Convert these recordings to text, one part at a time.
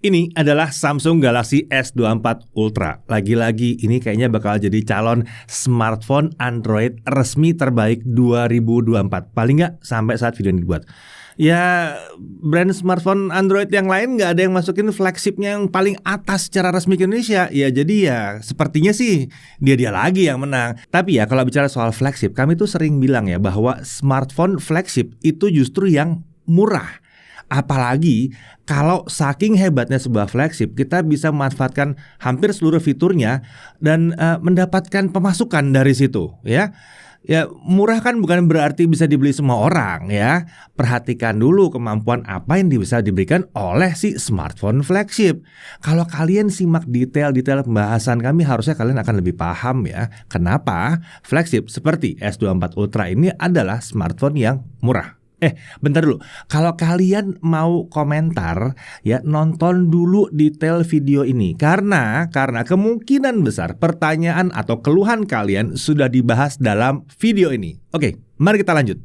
Ini adalah Samsung Galaxy S24 Ultra. Lagi-lagi ini kayaknya bakal jadi calon smartphone Android resmi terbaik 2024. Paling nggak sampai saat video ini dibuat. Ya, brand smartphone Android yang lain nggak ada yang masukin flagshipnya yang paling atas secara resmi ke Indonesia. Ya jadi ya sepertinya sih dia lagi yang menang. Tapi ya kalau bicara soal flagship, kami tuh sering bilang ya bahwa smartphone flagship itu justru yang murah. Apalagi kalau saking hebatnya sebuah flagship, kita bisa memanfaatkan hampir seluruh fiturnya dan mendapatkan pemasukan dari situ, ya. Ya, murah kan bukan berarti bisa dibeli semua orang, ya. Perhatikan dulu kemampuan apa yang bisa diberikan oleh si smartphone flagship. Kalau kalian simak detail-detail pembahasan kami, harusnya kalian akan lebih paham ya. Kenapa flagship seperti S24 Ultra ini adalah smartphone yang murah. Bentar dulu. Kalau kalian mau komentar, ya nonton dulu detail video ini karena kemungkinan besar pertanyaan atau keluhan kalian sudah dibahas dalam video ini. Oke, mari kita lanjut.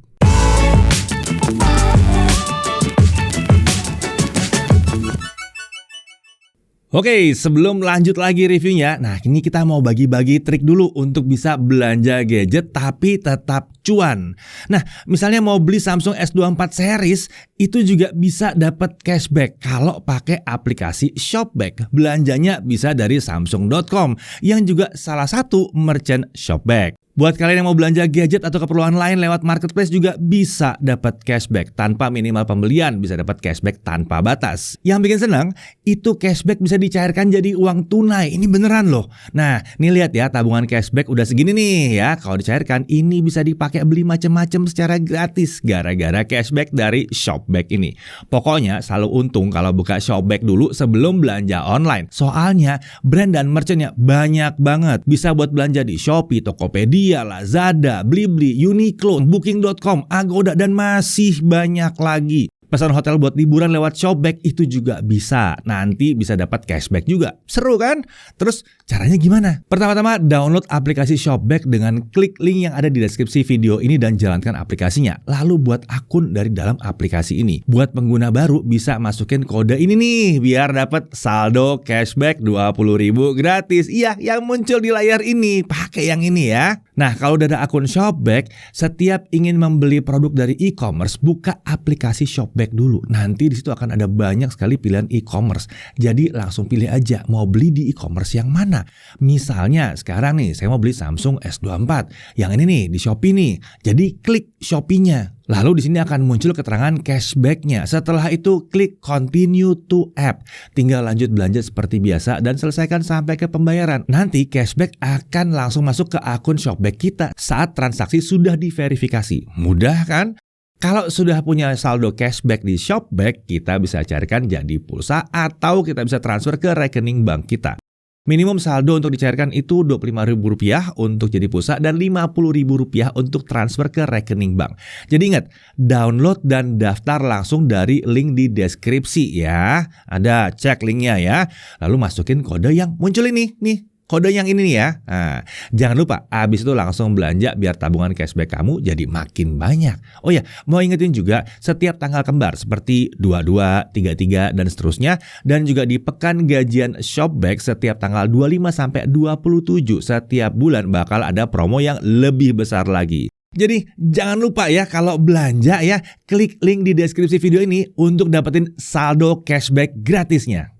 Oke, sebelum lanjut lagi reviewnya, nah ini kita mau bagi-bagi trik dulu untuk bisa belanja gadget tapi tetap cuan. Nah, misalnya mau beli Samsung S24 series, itu juga bisa dapat cashback kalau pakai aplikasi Shopback. Belanjanya bisa dari Samsung.com yang juga salah satu merchant Shopback. Buat kalian yang mau belanja gadget atau keperluan lain lewat marketplace juga bisa dapat cashback tanpa minimal pembelian, bisa dapat cashback tanpa batas. Yang bikin senang, itu cashback bisa dicairkan jadi uang tunai. Ini beneran loh. Nah, nih lihat ya, tabungan cashback udah segini nih ya. Kalau dicairkan, ini bisa dipakai beli macam-macam secara gratis gara-gara cashback dari Shopback ini. Pokoknya selalu untung kalau buka Shopback dulu sebelum belanja online. Soalnya brand dan merchantnya banyak banget. Bisa buat belanja di Shopee, Tokopedia, Lazada, Blibli, Uniqlo, Booking.com, Agoda, dan masih banyak lagi. Pesan hotel buat liburan lewat Shopback itu juga bisa. Nanti bisa dapat cashback juga. Seru kan? Terus caranya gimana? Pertama-tama download aplikasi Shopback dengan klik link yang ada di deskripsi video ini dan jalankan aplikasinya. Lalu buat akun dari dalam aplikasi ini. Buat pengguna baru bisa masukin kode ini nih biar dapat saldo cashback 20.000 gratis. Iya, yang muncul di layar ini. Pakai yang ini ya. Nah, kalau udah ada akun Shopback, setiap ingin membeli produk dari e-commerce, buka aplikasi Shopback dulu. Nanti di situ akan ada banyak sekali pilihan e-commerce. Jadi langsung pilih aja mau beli di e-commerce yang mana. Misalnya sekarang nih saya mau beli Samsung S24. Yang ini nih di Shopee nih. Jadi klik Shopee-nya. Lalu di sini akan muncul keterangan cashback-nya. Setelah itu klik continue to app. Tinggal lanjut belanja seperti biasa dan selesaikan sampai ke pembayaran. Nanti cashback akan langsung masuk ke akun Shopback kita saat transaksi sudah diverifikasi. Mudah kan? Kalau sudah punya saldo cashback di Shopback, kita bisa carikan jadi pulsa atau kita bisa transfer ke rekening bank kita. Minimum saldo untuk dicairkan itu Rp25.000 untuk jadi pulsa dan Rp50.000 untuk transfer ke rekening bank. Jadi ingat, download dan daftar langsung dari link di deskripsi ya. Ada cek linknya ya. Lalu masukin kode yang muncul ini nih. Kode yang ini nih ya. Nah, jangan lupa abis itu langsung belanja biar tabungan cashback kamu jadi makin banyak. Oh ya, mau ingetin juga setiap tanggal kembar seperti 22, 33 dan seterusnya, dan juga di pekan gajian Shopback setiap tanggal 25 sampai 27 setiap bulan bakal ada promo yang lebih besar lagi. Jadi jangan lupa ya kalau belanja ya, klik link di deskripsi video ini untuk dapetin saldo cashback gratisnya.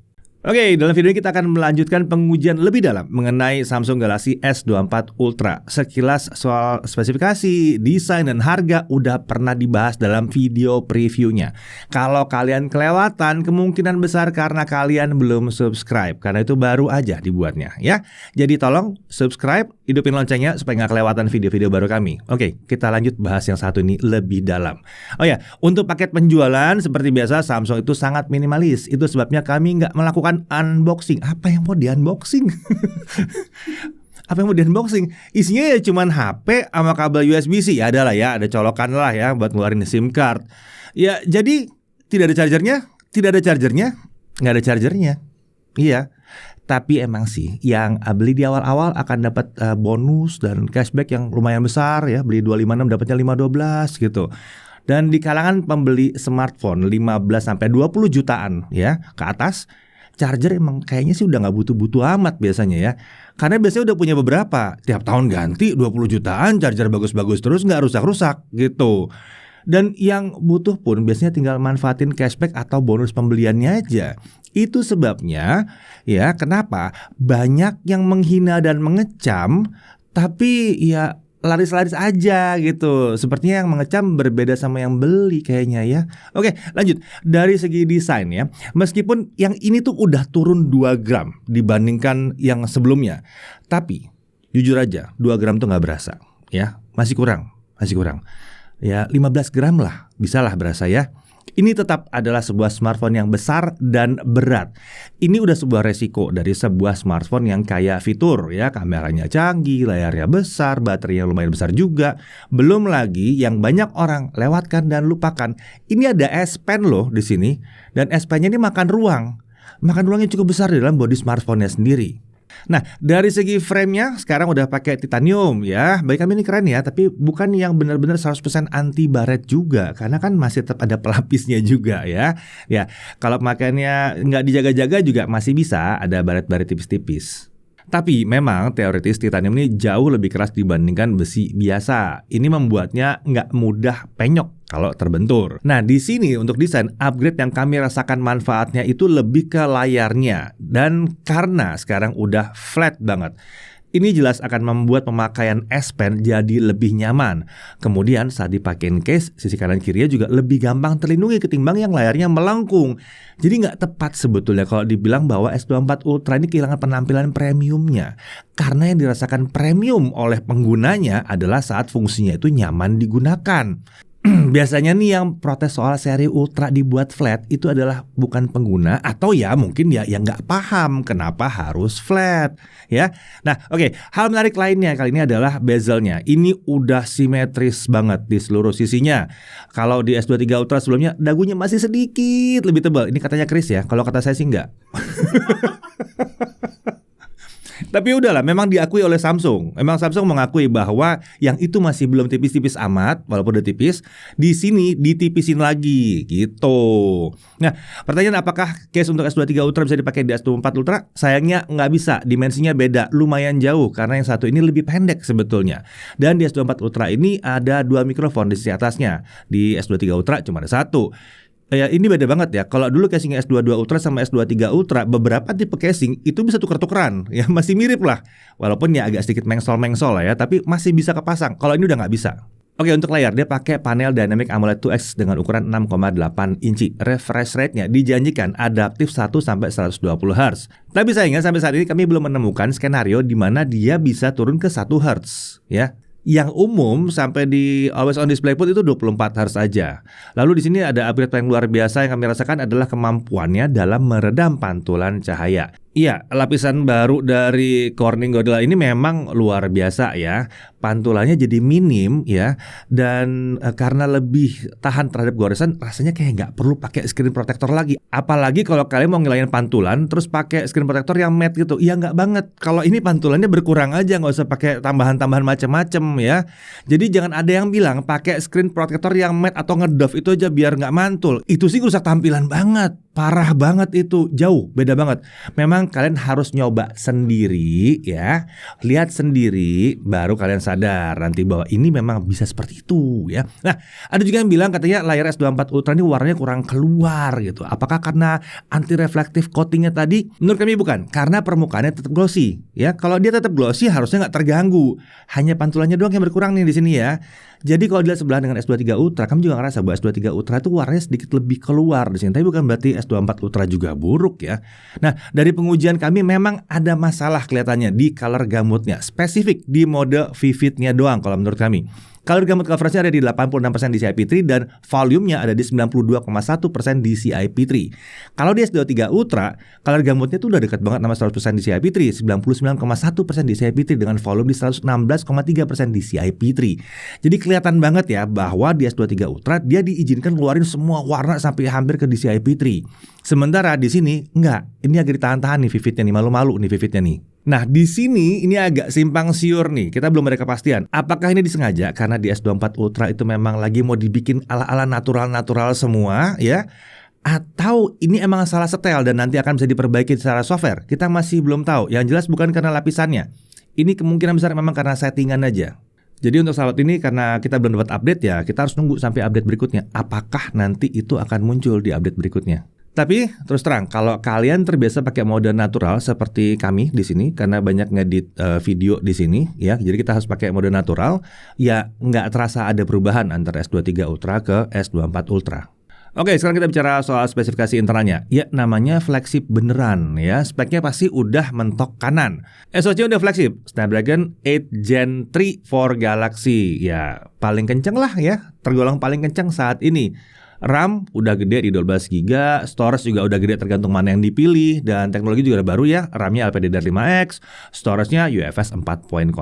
Oke, dalam video ini kita akan melanjutkan pengujian lebih dalam mengenai Samsung Galaxy S24 Ultra. Sekilas soal spesifikasi, desain, dan harga udah pernah dibahas dalam video previewnya. Kalau kalian kelewatan, kemungkinan besar karena kalian belum subscribe, karena itu baru aja dibuatnya ya. Jadi tolong subscribe, hidupin loncengnya supaya nggak kelewatan video-video baru kami. Oke, kita lanjut bahas yang satu ini lebih dalam. Oh ya, untuk paket penjualan seperti biasa Samsung itu sangat minimalis. Itu sebabnya kami nggak melakukan unboxing. Apa yang mau di unboxing? Apa yang mau di unboxing? Isinya ya cuman HP sama kabel USB-C. Ya ada lah ya, ada colokan lah ya buat ngeluarin SIM card. Ya jadi tidak ada chargernya, nggak ada chargernya. Iya. Tapi emang sih yang beli di awal-awal akan dapat bonus dan cashback yang lumayan besar ya. Beli 256 dapatnya 512 gitu. Dan di kalangan pembeli smartphone 15 sampai 20 jutaan ya ke atas, charger emang kayaknya sih udah nggak butuh-butuh amat biasanya ya. Karena biasanya udah punya beberapa, tiap tahun ganti 20 jutaan, charger bagus-bagus terus nggak rusak-rusak gitu. Dan yang butuh pun biasanya tinggal manfaatin cashback atau bonus pembeliannya aja. Itu sebabnya ya kenapa banyak yang menghina dan mengecam, tapi ya laris-laris aja gitu. Sepertinya yang mengecam berbeda sama yang beli kayaknya ya. Oke, lanjut. Dari segi desain ya, meskipun yang ini tuh udah turun 2 gram dibandingkan yang sebelumnya, tapi jujur aja 2 gram tuh gak berasa ya. Masih kurang. Ya 15 gram lah, bisalah berasa ya. Ini tetap adalah sebuah smartphone yang besar dan berat. Ini udah sebuah resiko dari sebuah smartphone yang kaya fitur ya, kameranya canggih, layarnya besar, baterainya lumayan besar juga. Belum lagi yang banyak orang lewatkan dan lupakan. Ini ada S Pen loh di sini, dan S Pen-nya ini makan ruang. Makan ruangnya cukup besar di dalam bodi smartphone-nya sendiri. Nah, dari segi frame-nya sekarang udah pakai titanium ya. Bagi kami ini keren ya, tapi bukan yang benar-benar 100% anti baret juga, karena kan masih tetap ada pelapisnya juga ya. Ya, kalau makanya nggak dijaga-jaga juga masih bisa ada baret-baret tipis-tipis. Tapi memang teoritis titanium ini jauh lebih keras dibandingkan besi biasa. Ini membuatnya nggak mudah penyok kalau terbentur. Nah, di sini untuk desain upgrade yang kami rasakan manfaatnya itu lebih ke layarnya. Dan karena sekarang udah flat banget, ini jelas akan membuat pemakaian S Pen jadi lebih nyaman. Kemudian saat dipakein case, sisi kanan kirinya juga lebih gampang terlindungi ketimbang yang layarnya melengkung. Jadi nggak tepat sebetulnya kalau dibilang bahwa S24 Ultra ini kehilangan penampilan premiumnya. Karena yang dirasakan premium oleh penggunanya adalah saat fungsinya itu nyaman digunakan. Biasanya nih yang protes soal seri Ultra dibuat flat itu adalah bukan pengguna, atau ya mungkin ya yang nggak paham kenapa harus flat ya. Nah oke, hal menarik lainnya kali ini adalah bezelnya. Ini udah simetris banget di seluruh sisinya. Kalau di S23 Ultra sebelumnya dagunya masih sedikit lebih tebal. Ini katanya Chris ya, kalau kata saya sih enggak. Tapi udahlah, memang diakui oleh Samsung. Memang Samsung mengakui bahwa yang itu masih belum tipis-tipis amat, walaupun udah tipis. Di sini ditipisin lagi, gitu. Nah, pertanyaan apakah case untuk S23 Ultra bisa dipakai di S24 Ultra? Sayangnya nggak bisa, dimensinya beda, lumayan jauh karena yang satu ini lebih pendek sebetulnya. Dan di S24 Ultra ini ada 2 mikrofon di sisi atasnya. Di S23 Ultra cuma ada 1. Ya ini beda banget ya. Kalau dulu casing S22 Ultra sama S23 Ultra, beberapa tipe casing itu bisa tuker-tukeran. Ya masih mirip lah. Walaupun ya agak sedikit mengsol-mengsol lah ya, tapi masih bisa kepasang. Kalau ini udah nggak bisa. Oke, untuk layar dia pakai panel Dynamic AMOLED 2X dengan ukuran 6,8 inci. Refresh rate-nya dijanjikan adaptif 1-120 Hz. Tapi sayangnya sampai saat ini kami belum menemukan skenario di mana dia bisa turun ke 1 Hz ya. Yang umum sampai di always on display pun itu 24 Hz aja. Lalu di sini ada upgrade paling luar biasa yang kami rasakan adalah kemampuannya dalam meredam pantulan cahaya. Iya, lapisan baru dari Corning Gorilla ini memang luar biasa ya. Pantulannya jadi minim ya. Dan karena lebih tahan terhadap goresan, rasanya kayak nggak perlu pakai screen protector lagi. Apalagi kalau kalian mau ngilangin pantulan terus pakai screen protector yang matte gitu. Iya nggak banget. Kalau ini pantulannya berkurang aja, nggak usah pakai tambahan-tambahan macam-macam ya. Jadi jangan ada yang bilang pakai screen protector yang matte atau ngedove itu aja biar nggak mantul. Itu sih rusak tampilan banget. Parah banget itu, jauh, beda banget. Memang kalian harus nyoba sendiri ya. Lihat sendiri baru kalian sadar nanti bahwa ini memang bisa seperti itu ya. Nah, ada juga yang bilang katanya layar S24 Ultra ini warnanya kurang keluar gitu. Apakah karena anti reflektif coatingnya tadi? Menurut kami bukan, karena permukaannya tetap glossy ya. Kalau dia tetap glossy harusnya nggak terganggu. Hanya pantulannya doang yang berkurang nih di sini ya. Jadi kalau dilihat sebelah dengan S23 Ultra, kami juga ngerasa bahwa S23 Ultra itu warnanya sedikit lebih keluar di sini. Tapi bukan berarti S24 Ultra juga buruk ya. Nah, dari pengujian kami memang ada masalah kelihatannya di color gamutnya. Spesifik di mode vividnya doang kalau menurut kami. Color gamut coverage-nya ada di 86% DCI-P3 dan volume-nya ada di 92,1% DCI-P3. Kalau di S23 Ultra, color gamutnya tuh udah dekat banget sama 100% DCI-P3, 99,1% DCI-P3 dengan volume di 116,3% DCI-P3. Jadi kelihatan banget ya bahwa di S23 Ultra dia diizinkan keluarin semua warna sampai hampir ke DCI-P3. Sementara di sini enggak. Ini agak ditahan-tahan nih vividnya nih, malu-malu nih vividnya nih. Nah di sini ini agak simpang siur nih, kita belum ada kepastian. Apakah ini disengaja karena di S24 Ultra itu memang lagi mau dibikin ala-ala natural-natural semua ya? Atau ini emang salah setel dan nanti akan bisa diperbaiki secara software? Kita masih belum tahu. Yang jelas bukan karena lapisannya. Ini kemungkinan besar memang karena settingan aja. Jadi untuk sahabat ini karena kita belum dapat update ya, kita harus nunggu sampai update berikutnya. Apakah nanti itu akan muncul di update berikutnya? Tapi terus terang, kalau kalian terbiasa pakai mode natural seperti kami di sini, karena banyak ngedit video di sini, ya, jadi kita harus pakai mode natural, ya nggak terasa ada perubahan antara S23 Ultra ke S24 Ultra. Oke, sekarang kita bicara soal spesifikasi internalnya. Ya, namanya flagship beneran ya. Speknya pasti udah mentok kanan. SoC udah flagship, Snapdragon 8 Gen 3 for Galaxy. Ya, paling kenceng lah ya, tergolong paling kenceng saat ini. RAM udah gede di 12 GB, storage juga udah gede tergantung mana yang dipilih, dan teknologi juga udah baru ya, RAM-nya LPDDR5X, storage-nya UFS 4.0.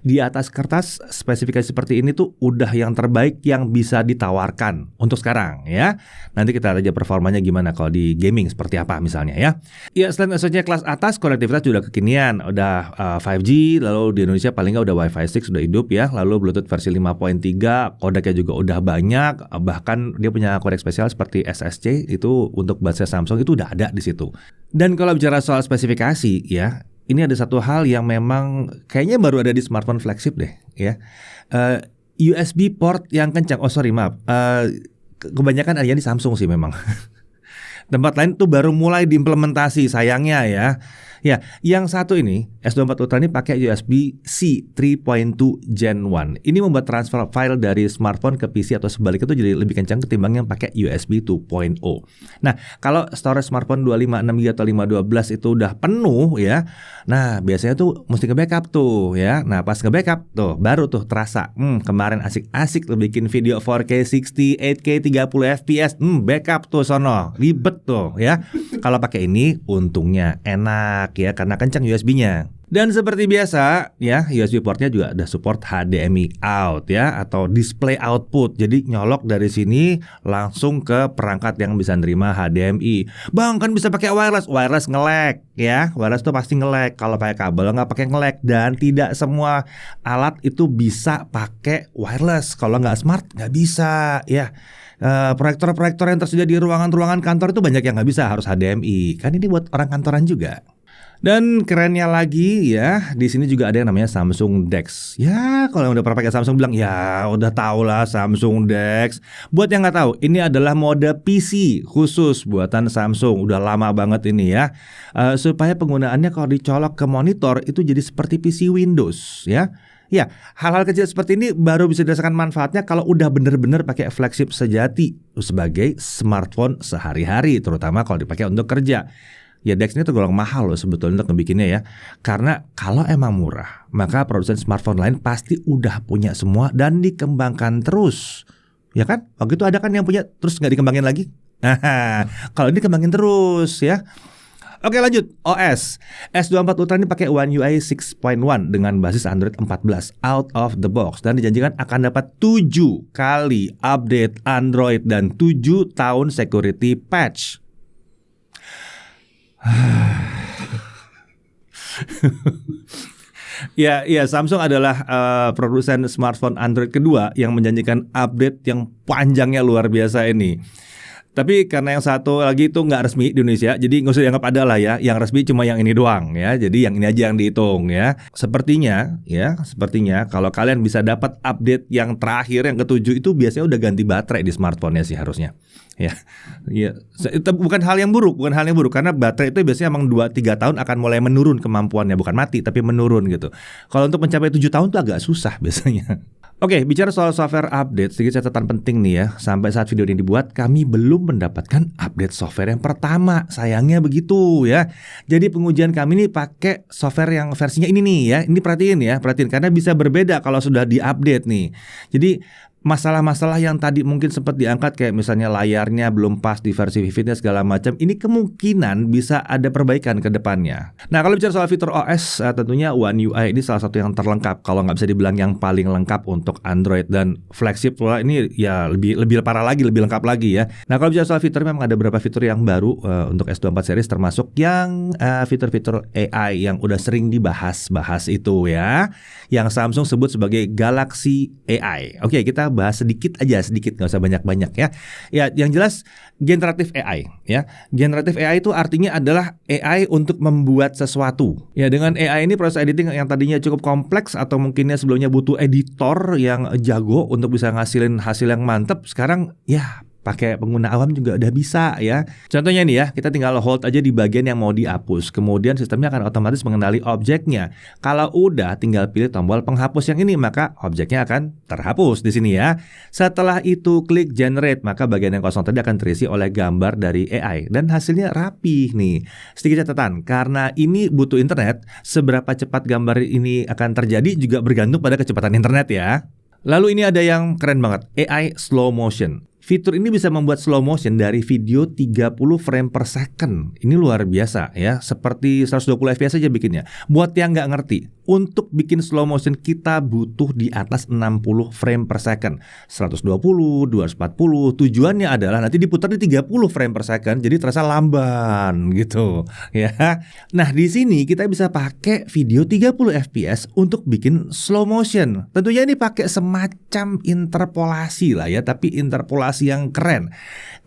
Di atas kertas spesifikasi seperti ini tuh udah yang terbaik yang bisa ditawarkan untuk sekarang ya. Nanti kita lihat aja performanya gimana kalau di gaming seperti apa misalnya ya. Ya, selain SoC kelas atas, konektivitas juga kekinian, udah 5G, lalu di Indonesia paling nggak udah Wi-Fi 6 sudah hidup ya, lalu Bluetooth versi 5.3, kodeknya juga udah banyak, bahkan dia punya kodek spesial seperti SSC itu untuk baterai Samsung itu udah ada di situ. Dan kalau bicara soal spesifikasi ya, ini ada satu hal yang memang kayaknya baru ada di smartphone flagship deh ya. USB port yang kencang. Kebanyakan adanya di Samsung sih memang. Tempat lain tuh baru mulai diimplementasi sayangnya ya. Ya, yang satu ini S24 Ultra ini pakai USB-C 3.2 Gen 1. Ini membuat transfer file dari smartphone ke PC atau sebaliknya itu jadi lebih kencang ketimbang yang pakai USB 2.0. Nah, kalau storage smartphone 256GB atau 512 itu udah penuh ya. Nah, biasanya tuh mesti nge-backup tuh ya. Nah, pas nge-backup tuh baru tuh terasa. Kemarin asik-asik lo bikin video 4K 60, 8K 30 fps. Backup tuh sono. Ribet tuh ya. Kalau pakai ini untungnya enak ya karena kencang USB-nya. Dan seperti biasa ya, USB portnya juga ada support HDMI out ya atau display output. Jadi nyolok dari sini langsung ke perangkat yang bisa nerima HDMI. Bang, kan bisa pakai wireless. Wireless nge-lag ya. Wireless tuh pasti nge-lag. Kalau pakai kabel nggak pakai nge-lag, dan tidak semua alat itu bisa pakai wireless. Kalau nggak smart nggak bisa ya. Proyektor-proyektor yang tersedia di ruangan-ruangan kantor itu banyak yang nggak bisa, harus HDMI. Kan ini buat orang kantoran juga. Dan kerennya lagi ya, di sini juga ada yang namanya Samsung DeX. Ya, kalau yang udah pernah pakai Samsung bilang ya udah tau lah Samsung DeX. Buat yang nggak tahu, ini adalah mode PC khusus buatan Samsung. Udah lama banget ini ya. Supaya penggunaannya kalau dicolok ke monitor itu jadi seperti PC Windows ya. Ya, hal-hal kecil seperti ini baru bisa dirasakan manfaatnya kalau udah bener-bener pakai flagship sejati sebagai smartphone sehari-hari, terutama kalau dipakai untuk kerja. Ya, DeX ini tergolong mahal loh sebetulnya untuk ngebikinnya ya. Karena kalau emang murah, maka produsen smartphone lain pasti udah punya semua dan dikembangkan terus. Ya kan? Waktu itu ada kan yang punya terus nggak dikembangin lagi? Kalau ini dikembangin terus ya. Oke, lanjut. OS S24 Ultra ini pakai One UI 6.1 dengan basis Android 14 out of the box, dan dijanjikan akan dapat 7 kali update Android dan 7 tahun security patch. Ya, Samsung adalah produsen smartphone Android kedua yang menjanjikan update yang panjangnya luar biasa ini. Tapi karena yang satu lagi itu nggak resmi di Indonesia, jadi nggak usah dianggap ada lah ya. Yang resmi cuma yang ini doang ya. Jadi yang ini aja yang dihitung ya. Sepertinya kalau kalian bisa dapat update yang terakhir yang ketujuh itu biasanya udah ganti baterai di smartphone-nya sih harusnya. Ya. Itu bukan hal yang buruk karena baterai itu biasanya emang 2-3 tahun akan mulai menurun kemampuannya, bukan mati tapi menurun gitu. Kalau untuk mencapai 7 tahun tuh agak susah biasanya. Oke, bicara soal software update, sedikit catatan penting nih ya. Sampai saat video ini dibuat, kami belum mendapatkan update software yang pertama. Sayangnya begitu ya. Jadi pengujian kami nih pakai software yang versinya ini nih ya. Ini perhatiin karena bisa berbeda kalau sudah diupdate nih. Jadi masalah-masalah yang tadi mungkin sempat diangkat kayak misalnya layarnya belum pas di versi Vividnya segala macam, ini kemungkinan bisa ada perbaikan ke depannya. Nah, kalau bicara soal fitur OS, tentunya One UI ini salah satu yang terlengkap, kalau nggak bisa dibilang yang paling lengkap untuk Android, dan flagship pula ini ya lebih parah lagi, lebih lengkap lagi ya. Nah, kalau bicara soal fitur, memang ada beberapa fitur yang baru untuk S24 series, termasuk yang fitur-fitur AI yang udah sering dibahas itu ya, yang Samsung sebut sebagai Galaxy AI. Oke, kita kita bahas sedikit aja, sedikit, nggak usah banyak-banyak ya. Ya, yang jelas generatif AI ya. Generatif AI itu artinya adalah AI untuk membuat sesuatu. Ya, dengan AI ini proses editing yang tadinya cukup kompleks atau mungkinnya sebelumnya butuh editor yang jago untuk bisa ngasilin hasil yang mantep, sekarang ya pakai pengguna awam juga udah bisa ya. Contohnya nih ya, kita tinggal hold aja di bagian yang mau dihapus. Kemudian sistemnya akan otomatis mengenali objeknya. Kalau udah tinggal pilih tombol penghapus yang ini, maka objeknya akan terhapus di sini ya. Setelah itu klik generate, maka bagian yang kosong tadi akan terisi oleh gambar dari AI dan hasilnya rapih nih. Sedikit catatan, karena ini butuh internet, seberapa cepat gambar ini akan terjadi juga bergantung pada kecepatan internet ya. Lalu ini ada yang keren banget, AI slow motion. Fitur ini bisa membuat slow motion dari video 30 frame per second. Ini luar biasa ya, seperti 120 fps aja bikinnya. Buat yang nggak ngerti, untuk bikin slow motion kita butuh di atas 60 frame per second. 120, 240, tujuannya adalah nanti diputar di 30 frame per second, jadi terasa lamban gitu ya. Nah di sini kita bisa pakai video 30 fps untuk bikin slow motion. Tentunya ini pakai semacam interpolasi lah ya, tapi interpolasi yang keren.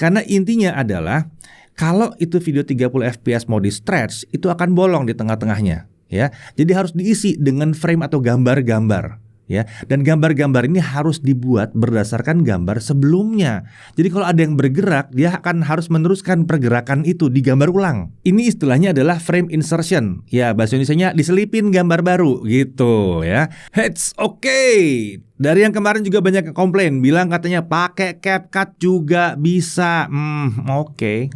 Karena intinya adalah kalau itu video 30 fps mau di stretch, itu akan bolong di tengah-tengahnya ya. Jadi harus diisi dengan frame atau gambar-gambar ya. Dan gambar-gambar ini harus dibuat berdasarkan gambar sebelumnya. Jadi kalau ada yang bergerak, dia akan harus meneruskan pergerakan itu digambar ulang. Ini istilahnya adalah frame insertion. Ya, bahasa Indonesianya diselipin gambar baru gitu ya. It's okay. Dari yang kemarin juga banyak yang komplain, bilang katanya pakai CapCut juga bisa. Oke.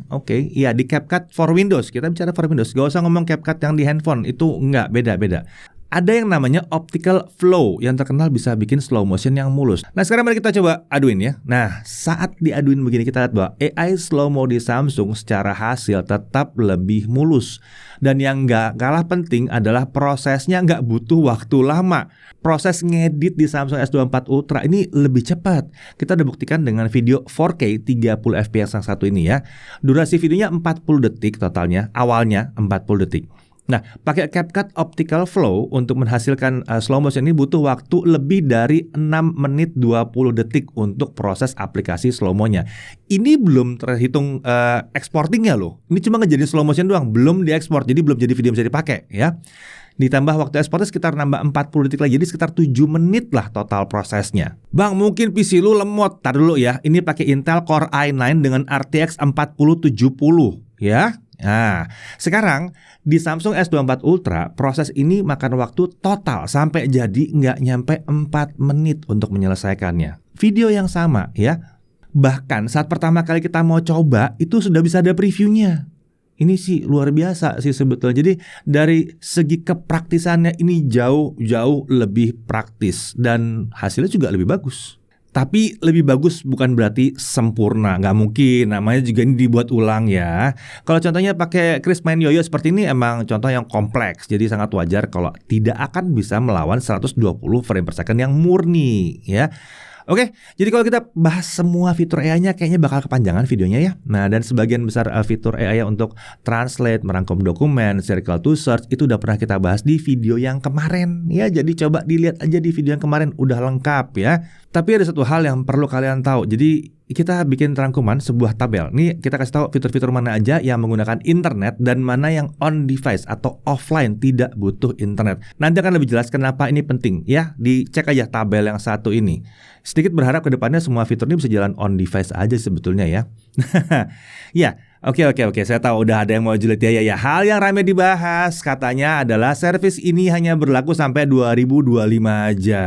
Iya, di CapCut for Windows. Kita bicara for Windows. Gak usah ngomong CapCut yang di handphone. Itu enggak, beda-beda. Ada yang namanya optical flow yang terkenal bisa bikin slow motion yang mulus. Nah sekarang mari kita coba aduin ya. Nah saat diaduin begini kita lihat bahwa AI slow mo di Samsung secara hasil tetap lebih mulus. Dan yang nggak kalah penting adalah prosesnya nggak butuh waktu lama. Proses ngedit di Samsung S24 Ultra ini lebih cepat. Kita udah buktikan dengan video 4K 30 fps yang satu ini ya. Durasi videonya 40 detik totalnya, awalnya 40 detik. Nah, pakai CapCut Optical Flow untuk menghasilkan slow motion ini butuh waktu lebih dari 6 menit 20 detik untuk proses aplikasi slow mo-nya. Ini belum terhitung exportingnya loh. Ini cuma ngejadiin slow motion doang, belum diekspor. Jadi belum jadi video bisa dipakai ya. Ditambah waktu ekspornya sekitar nambah 40 detik lagi, jadi sekitar 7 menit lah total prosesnya. Bang, mungkin PC lu lemot. Tar dulu ya, ini pakai Intel Core i9 dengan RTX 4070 ya. Nah, sekarang di Samsung S24 Ultra proses ini makan waktu total sampai jadi nggak nyampe 4 menit untuk menyelesaikannya. Video yang sama ya. Bahkan saat pertama kali kita mau coba itu sudah bisa ada previewnya. Ini sih luar biasa sih sebetulnya. Jadi dari segi kepraktisannya ini jauh lebih praktis dan hasilnya juga lebih bagus. Tapi lebih bagus bukan berarti sempurna, nggak mungkin, namanya juga ini dibuat ulang ya. Kalau contohnya pakai Kris main yoyo seperti ini emang contoh yang kompleks, jadi sangat wajar kalau tidak akan bisa melawan 120 frame per second yang murni ya. Oke, jadi kalau kita bahas semua fitur AI-nya kayaknya bakal kepanjangan videonya ya. Nah, dan sebagian besar fitur AI untuk translate, merangkum dokumen, circle to search itu udah pernah kita bahas di video yang kemarin ya. Jadi coba dilihat aja di video yang kemarin, udah lengkap ya. Tapi ada satu hal yang perlu kalian tahu. Jadi kita bikin rangkuman sebuah tabel. Nih kita kasih tahu fitur-fitur mana aja yang menggunakan internet dan mana yang on device atau offline tidak butuh internet. Nanti akan lebih jelas kenapa ini penting ya. Dicek aja tabel yang satu ini. Sedikit berharap ke depannya semua fitur ini bisa jalan on device aja sebetulnya ya. Ya, oke. Saya tahu udah ada yang mau julid ya. Hal yang ramai dibahas katanya adalah servis ini hanya berlaku sampai 2025 aja.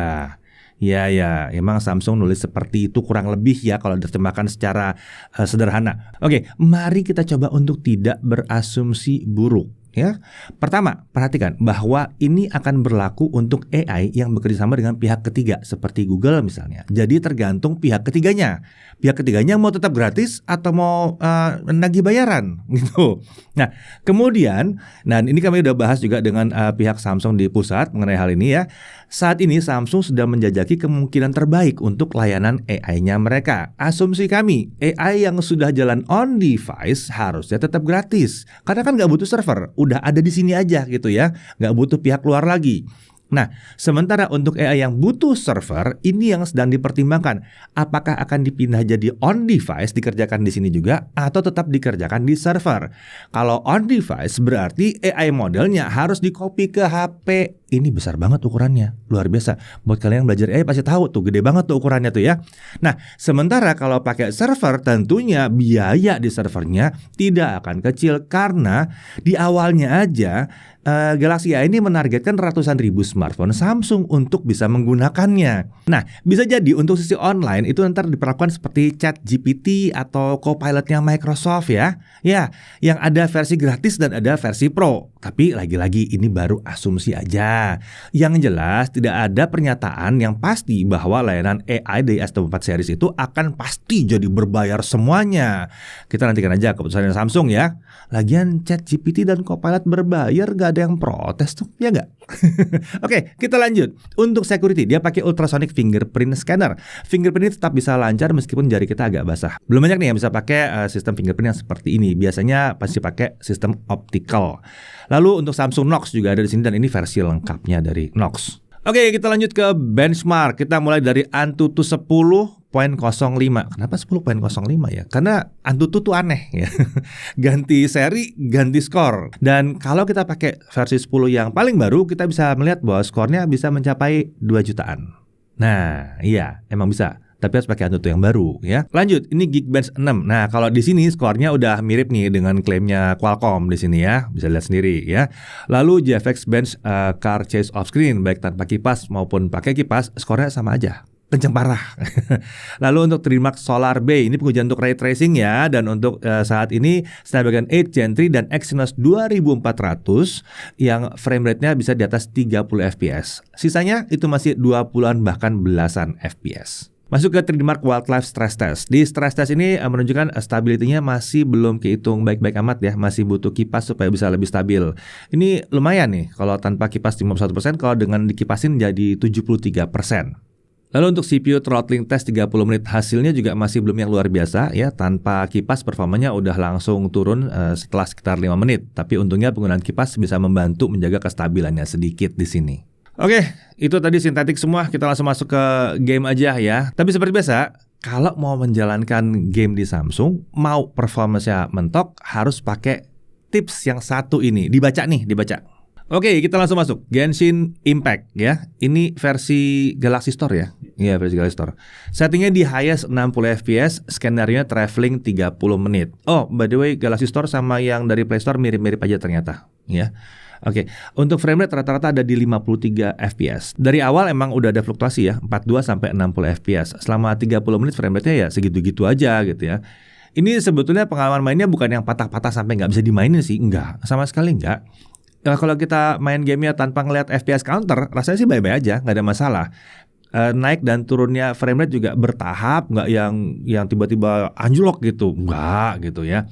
Ya, emang Samsung nulis seperti itu kurang lebih ya kalau diterjemahkan secara sederhana. Oke, mari kita coba untuk tidak berasumsi buruk. Ya, pertama perhatikan bahwa ini akan berlaku untuk AI yang bekerja sama dengan pihak ketiga seperti Google misalnya. Jadi tergantung pihak ketiganya. Pihak ketiganya mau tetap gratis atau mau nagih bayaran gitu. Nah, kemudian, ini kami udah bahas juga dengan pihak Samsung di pusat mengenai hal ini ya. Saat ini Samsung sedang menjajaki kemungkinan terbaik untuk layanan AI-nya mereka. Asumsi kami, AI yang sudah jalan on device harusnya tetap gratis. Karena kan nggak butuh server, udah ada di sini aja gitu ya. Nggak butuh pihak luar lagi. Nah, sementara untuk AI yang butuh server, ini yang sedang dipertimbangkan. Apakah akan dipindah jadi on device, dikerjakan di sini juga, atau tetap dikerjakan di server? Kalau on device berarti AI modelnya harus di-copy ke HP. Ini besar banget ukurannya, luar biasa. Buat kalian yang belajar AI pasti tahu tuh, gede banget tuh ukurannya tuh ya. Nah, sementara kalau pakai server, tentunya biaya di servernya tidak akan kecil karena di awalnya aja Galaxy AI ini menargetkan ratusan ribu smartphone Samsung untuk bisa menggunakannya. Nah, bisa jadi untuk sisi online itu nanti diperlakukan seperti ChatGPT atau Copilot-nya Microsoft ya. Ya, yang ada versi gratis dan ada versi Pro. Tapi lagi-lagi ini baru asumsi aja. Yang jelas tidak ada pernyataan yang pasti bahwa layanan AI dari S24 series itu akan pasti jadi berbayar semuanya. Kita nantikan aja keputusan Samsung ya. Lagian ChatGPT dan Copilot berbayar, gak ada yang protes tuh, ya nggak? Oke, kita lanjut. Untuk security, dia pakai ultrasonic fingerprint scanner. Fingerprint tetap bisa lancar meskipun jari kita agak basah. Belum banyak nih yang bisa pakai sistem fingerprint yang seperti ini. Biasanya pasti pakai sistem optical. Lalu untuk Samsung Knox juga ada di sini dan ini versi lengkapnya dari Knox. Oke, kita lanjut ke benchmark. Kita mulai dari Antutu 10.05. Kenapa 10.05 ya? Karena Antutu tuh aneh ya. Ganti seri, ganti skor. Dan kalau kita pakai versi 10 yang paling baru, kita bisa melihat bahwa skornya bisa mencapai 2 jutaan. Nah, iya, emang bisa. Tapi harus pakai Antutu yang baru ya. Lanjut, ini Geekbench 6. Nah, kalau di sini skornya udah mirip nih dengan klaimnya Qualcomm di sini ya. Bisa lihat sendiri ya. Lalu GFX Bench Car Chase Off Screen baik tanpa kipas maupun pakai kipas, skornya sama aja. Kenceng parah. Lalu untuk Trimax Solar Bay, ini pengujian untuk ray tracing ya. Dan untuk saat ini Snapdragon 8 Gen 3 dan Exynos 2400 yang frame rate-nya bisa di atas 30 fps. Sisanya itu masih 20-an bahkan belasan fps. Masuk ke Trimark Wildlife Stress Test. Di stress test ini menunjukkan stability-nya masih belum kehitung baik-baik amat ya. Masih butuh kipas supaya bisa lebih stabil. Ini lumayan nih, kalau tanpa kipas 51%, kalau dengan dikipasin jadi 73%. Lalu untuk CPU throttling test 30 menit, hasilnya juga masih belum yang luar biasa ya. Tanpa kipas performanya udah langsung turun setelah sekitar 5 menit. Tapi untungnya penggunaan kipas bisa membantu menjaga kestabilannya sedikit di sini. Oke, itu tadi sintetik semua. Kita langsung masuk ke game aja ya. Tapi seperti biasa, kalau mau menjalankan game di Samsung, mau performanya mentok, harus pakai tips yang satu ini. Dibaca nih, dibaca. Oke, kita langsung masuk. Genshin Impact ya. Ini versi Galaxy Store ya. Iya, versi Galaxy Store. Settingnya di highest 60 fps, skenario traveling 30 menit. Oh, by the way, Galaxy Store sama yang dari Play Store mirip-mirip aja ternyata ya. Oke, untuk frame rate rata-rata ada di 53 fps. Dari awal emang udah ada fluktuasi ya, 42 sampai 60 fps. Selama 30 menit frame rate-nya ya segitu-gitu aja gitu ya. Ini sebetulnya pengalaman mainnya bukan yang patah-patah sampai nggak bisa dimainin sih, enggak, sama sekali enggak. Kalau kita main gamenya tanpa ngeliat FPS counter, rasanya sih baik-baik aja, nggak ada masalah. Naik dan turunnya frame rate juga bertahap, nggak yang tiba-tiba anjlok gitu, enggak gitu ya.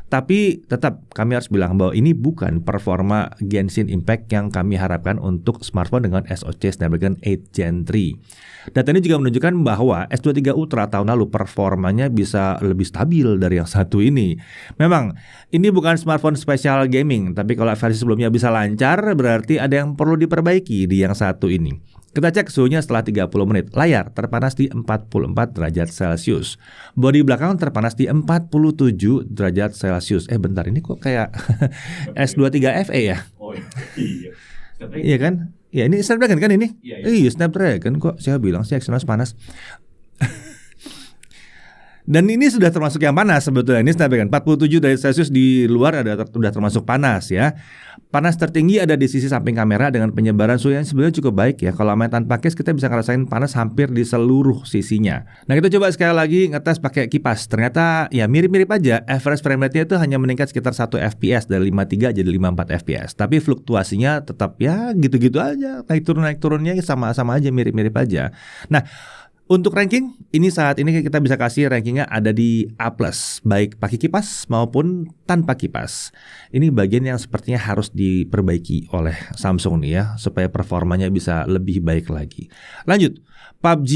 Tapi tetap kami harus bilang bahwa ini bukan performa Genshin Impact yang kami harapkan untuk smartphone dengan SoC Snapdragon 8 Gen 3. Data ini juga menunjukkan bahwa S23 Ultra tahun lalu performanya bisa lebih stabil dari yang satu ini. Memang ini bukan smartphone spesial gaming, tapi kalau versi sebelumnya bisa lancar, berarti ada yang perlu diperbaiki di yang satu ini. Kita cek suhunya setelah 30 menit. Layar terpanas di 44 derajat Celcius. Bodi belakang terpanas di 47 derajat Celcius. Bentar, ini kok kayak S23 FE ya? Oh iya. Iya kan? Ya ini Snapdragon kan ini? Iya. Snapdragon kok saya bilang sih Exynos panas. Dan ini sudah termasuk yang panas sebetulnya. Ini Snapdragon 47 derajat Celcius di luar sudah termasuk panas ya. Panas tertinggi ada di sisi samping kamera dengan penyebaran suhu yang sebenarnya cukup baik ya. Kalau main tanpa case kita bisa ngerasain panas hampir di seluruh sisinya. Nah, kita coba sekali lagi ngetes pakai kipas. Ternyata ya mirip-mirip aja. Average frame rate-nya itu hanya meningkat sekitar 1 fps dari 53 jadi 54 fps. Tapi fluktuasinya tetap ya gitu-gitu aja. Naik turunnya sama-sama aja, mirip-mirip aja. Nah, untuk ranking, ini saat ini kita bisa kasih rankingnya ada di A+, baik pakai kipas maupun tanpa kipas. Ini bagian yang sepertinya harus diperbaiki oleh Samsung nih ya, supaya performanya bisa lebih baik lagi. Lanjut, PUBG.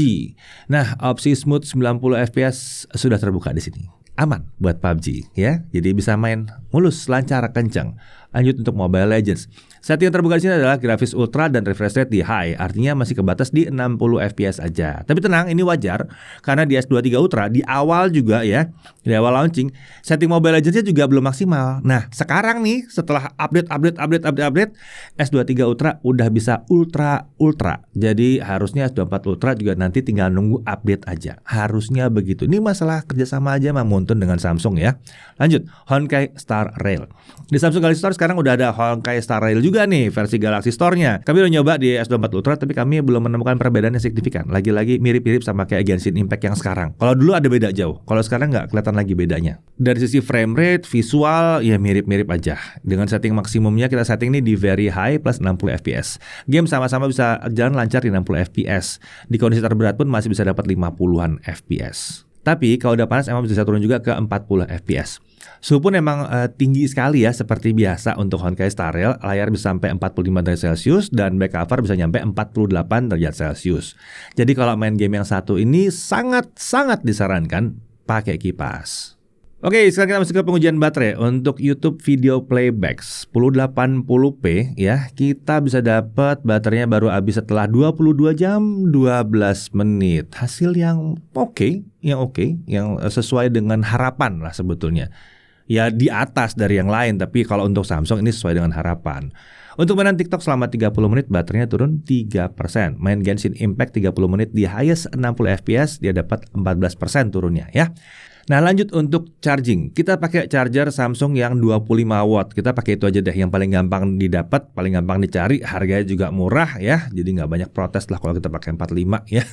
Nah, opsi smooth 90 fps sudah terbuka di sini. Aman buat PUBG ya, jadi bisa main mulus, lancar, kencang. Lanjut untuk Mobile Legends. Setting yang terbuka di sini adalah grafis ultra dan refresh rate di high, artinya masih kebatas di 60 fps aja. Tapi tenang, ini wajar karena di S23 Ultra di awal juga ya, di awal launching, setting Mobile Legends-nya juga belum maksimal. Nah, sekarang nih setelah update S23 Ultra udah bisa ultra. Jadi harusnya S24 Ultra juga nanti tinggal nunggu update aja. Harusnya begitu. Ini masalah kerjasama aja sama Mountain dengan Samsung ya. Lanjut, Honkai Star Rail. Di Samsung Galaxy Store sekarang udah ada Honkai Star Rail juga nih versi Galaxy Store-nya. Kami udah nyoba di S24 Ultra tapi kami belum menemukan perbedaan yang signifikan. Lagi-lagi mirip-mirip sama kayak Genshin Impact yang sekarang. Kalau dulu ada beda jauh. Kalau sekarang nggak kelihatan lagi bedanya. Dari sisi frame rate, visual ya mirip-mirip aja. Dengan setting maksimumnya kita setting nih di very high plus 60 fps. Game sama-sama bisa jalan lancar di 60 fps. Di kondisi terberat pun masih bisa dapat 50-an fps. Tapi kalau udah panas emang bisa turun juga ke 40 fps. Suhu pun emang tinggi sekali ya, seperti biasa untuk Honkai Star Rail. Layar bisa sampai 45 derajat Celcius dan back cover bisa nyampe 48 derajat Celcius. Jadi kalau main game yang satu ini sangat disarankan pakai kipas. Oke, sekarang kita masuk ke pengujian baterai. Untuk YouTube video playback 1080p ya, kita bisa dapat baterainya baru habis setelah 22 jam 12 menit. Hasil yang oke, yang sesuai dengan harapan lah sebetulnya. Ya di atas dari yang lain, tapi kalau untuk Samsung ini sesuai dengan harapan. Untuk mainan TikTok selama 30 menit baterainya turun 3%. Main Genshin Impact 30 menit di highest 60 fps dia dapat 14% turunnya ya. Nah lanjut untuk charging. Kita pakai charger Samsung yang 25 watt. Kita pakai itu aja deh, yang paling gampang didapat, paling gampang dicari, harganya juga murah ya. Jadi nggak banyak protes lah kalau kita pakai 45 ya.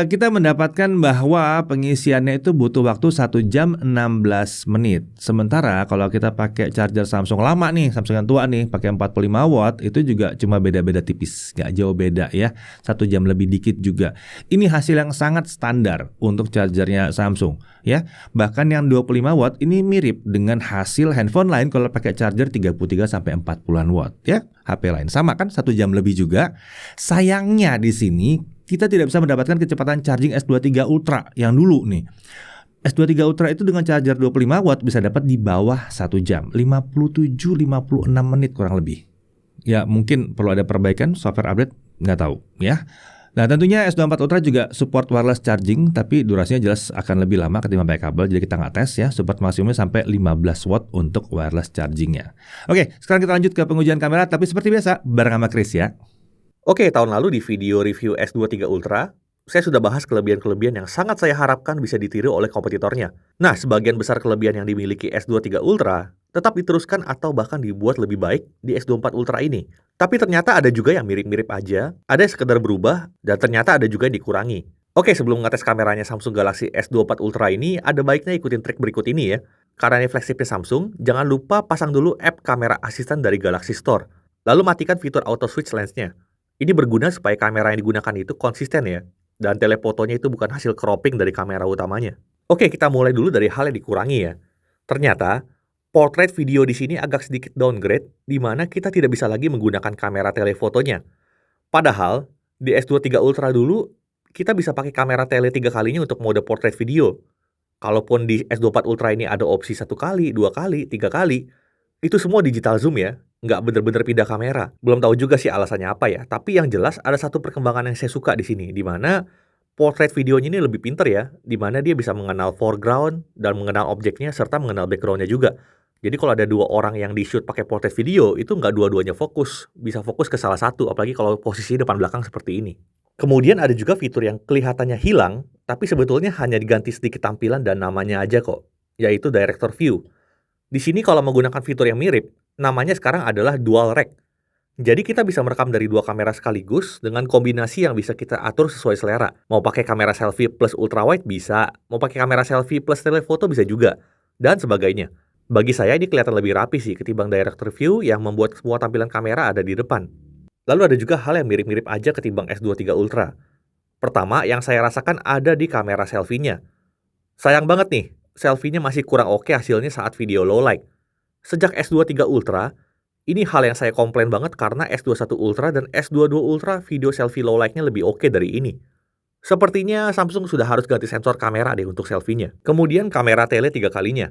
Kita mendapatkan bahwa pengisiannya itu butuh waktu 1 jam 16 menit. Sementara kalau kita pakai charger Samsung lama nih, Samsung yang tua nih, pakai 45 watt, itu juga cuma beda-beda tipis, nggak jauh beda ya, 1 jam lebih dikit juga. Ini hasil yang sangat standar untuk chargernya Samsung ya. Bahkan yang 25 watt ini mirip dengan hasil handphone lain kalau pakai charger 33 sampai 40-an watt ya. HP lain sama kan 1 jam lebih juga. Sayangnya di sini kita tidak bisa mendapatkan kecepatan charging S23 Ultra yang dulu nih. S23 Ultra itu dengan charger 25 watt bisa dapat di bawah 1 jam, 57-56 menit kurang lebih. Ya mungkin perlu ada perbaikan, software update, nggak tahu ya. Nah tentunya S24 Ultra juga support wireless charging, tapi durasinya jelas akan lebih lama ketimbang pakai kabel, jadi kita nggak tes ya. Support maksimumnya sampai 15 watt untuk wireless chargingnya. Oke, sekarang kita lanjut ke pengujian kamera, tapi seperti biasa bareng sama Chris ya. Oke, tahun lalu di video review S23 Ultra, saya sudah bahas kelebihan-kelebihan yang sangat saya harapkan bisa ditiru oleh kompetitornya. Nah, sebagian besar kelebihan yang dimiliki S23 Ultra tetap diteruskan atau bahkan dibuat lebih baik di S24 Ultra ini. Tapi ternyata ada juga yang mirip-mirip aja, ada yang sekedar berubah, dan ternyata ada juga yang dikurangi. Oke, sebelum ngetes kameranya Samsung Galaxy S24 Ultra ini, ada baiknya ikutin trik berikut ini ya. Karena ini flagshipnya Samsung, jangan lupa pasang dulu app kamera asisten dari Galaxy Store. Lalu matikan fitur auto switch lens-nya. Ini berguna supaya kamera yang digunakan itu konsisten ya, dan telefotonya itu bukan hasil cropping dari kamera utamanya. Oke, kita mulai dulu dari hal yang dikurangi ya. Ternyata, portrait video di sini agak sedikit downgrade, di mana kita tidak bisa lagi menggunakan kamera telefotonya. Padahal, di S23 Ultra dulu, kita bisa pakai kamera tele 3 kalinya untuk mode portrait video. Kalaupun di S24 Ultra ini ada opsi 1 kali, 2 kali, 3 kali, itu semua digital zoom ya. Nggak bener-bener pindah kamera. Belum tahu juga sih alasannya apa ya. Tapi yang jelas ada satu perkembangan yang saya suka di sini, di mana portrait videonya ini lebih pinter ya, di mana dia bisa mengenal foreground dan mengenal objeknya serta mengenal backgroundnya juga. Jadi kalau ada 2 orang yang di shoot pakai portrait video, itu nggak dua-duanya fokus, bisa fokus ke salah satu, apalagi kalau posisi depan belakang seperti ini. Kemudian ada juga fitur yang kelihatannya hilang, tapi sebetulnya hanya diganti sedikit tampilan dan namanya aja kok, yaitu Director View. Di sini kalau menggunakan fitur yang mirip, namanya sekarang adalah Dual Rec. Jadi kita bisa merekam dari 2 kamera sekaligus dengan kombinasi yang bisa kita atur sesuai selera. Mau pakai kamera selfie plus ultrawide bisa, mau pakai kamera selfie plus telefoto bisa juga, dan sebagainya. Bagi saya ini kelihatan lebih rapi sih ketimbang Director View yang membuat semua tampilan kamera ada di depan. Lalu ada juga hal yang mirip-mirip aja ketimbang S23 Ultra. Pertama, yang saya rasakan ada di kamera selfie-nya. Sayang banget nih, selfie-nya masih kurang oke hasilnya saat video low light. Sejak S23 Ultra, ini hal yang saya komplain banget karena S21 Ultra dan S22 Ultra video selfie low light-nya lebih oke dari ini. Sepertinya Samsung sudah harus ganti sensor kamera deh untuk selfie-nya. Kemudian kamera tele 3 kalinya.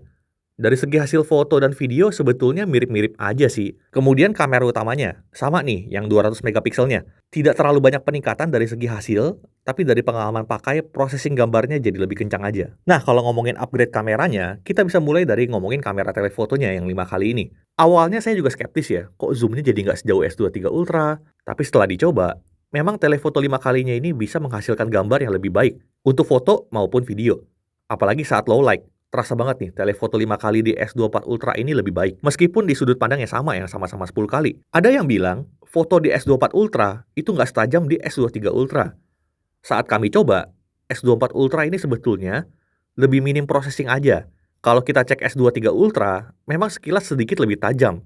Dari segi hasil foto dan video sebetulnya mirip-mirip aja sih. Kemudian kamera utamanya, sama nih yang 200 megapikselnya. Tidak terlalu banyak peningkatan dari segi hasil, tapi dari pengalaman pakai, processing gambarnya jadi lebih kencang aja. Nah, kalau ngomongin upgrade kameranya, kita bisa mulai dari ngomongin kamera telefotonya yang 5 kali ini. Awalnya saya juga skeptis ya, kok zoomnya jadi nggak sejauh S23 Ultra? Tapi setelah dicoba, memang telefoto 5 kalinya ini bisa menghasilkan gambar yang lebih baik untuk foto maupun video. Apalagi saat low light. Terasa banget nih, telefoto 5 kali di S24 Ultra ini lebih baik. Meskipun di sudut pandang yang sama-sama 10 kali. Ada yang bilang, foto di S24 Ultra itu nggak setajam di S23 Ultra. Saat kami coba, S24 Ultra ini sebetulnya lebih minim processing aja. Kalau kita cek S23 Ultra, memang sekilas sedikit lebih tajam.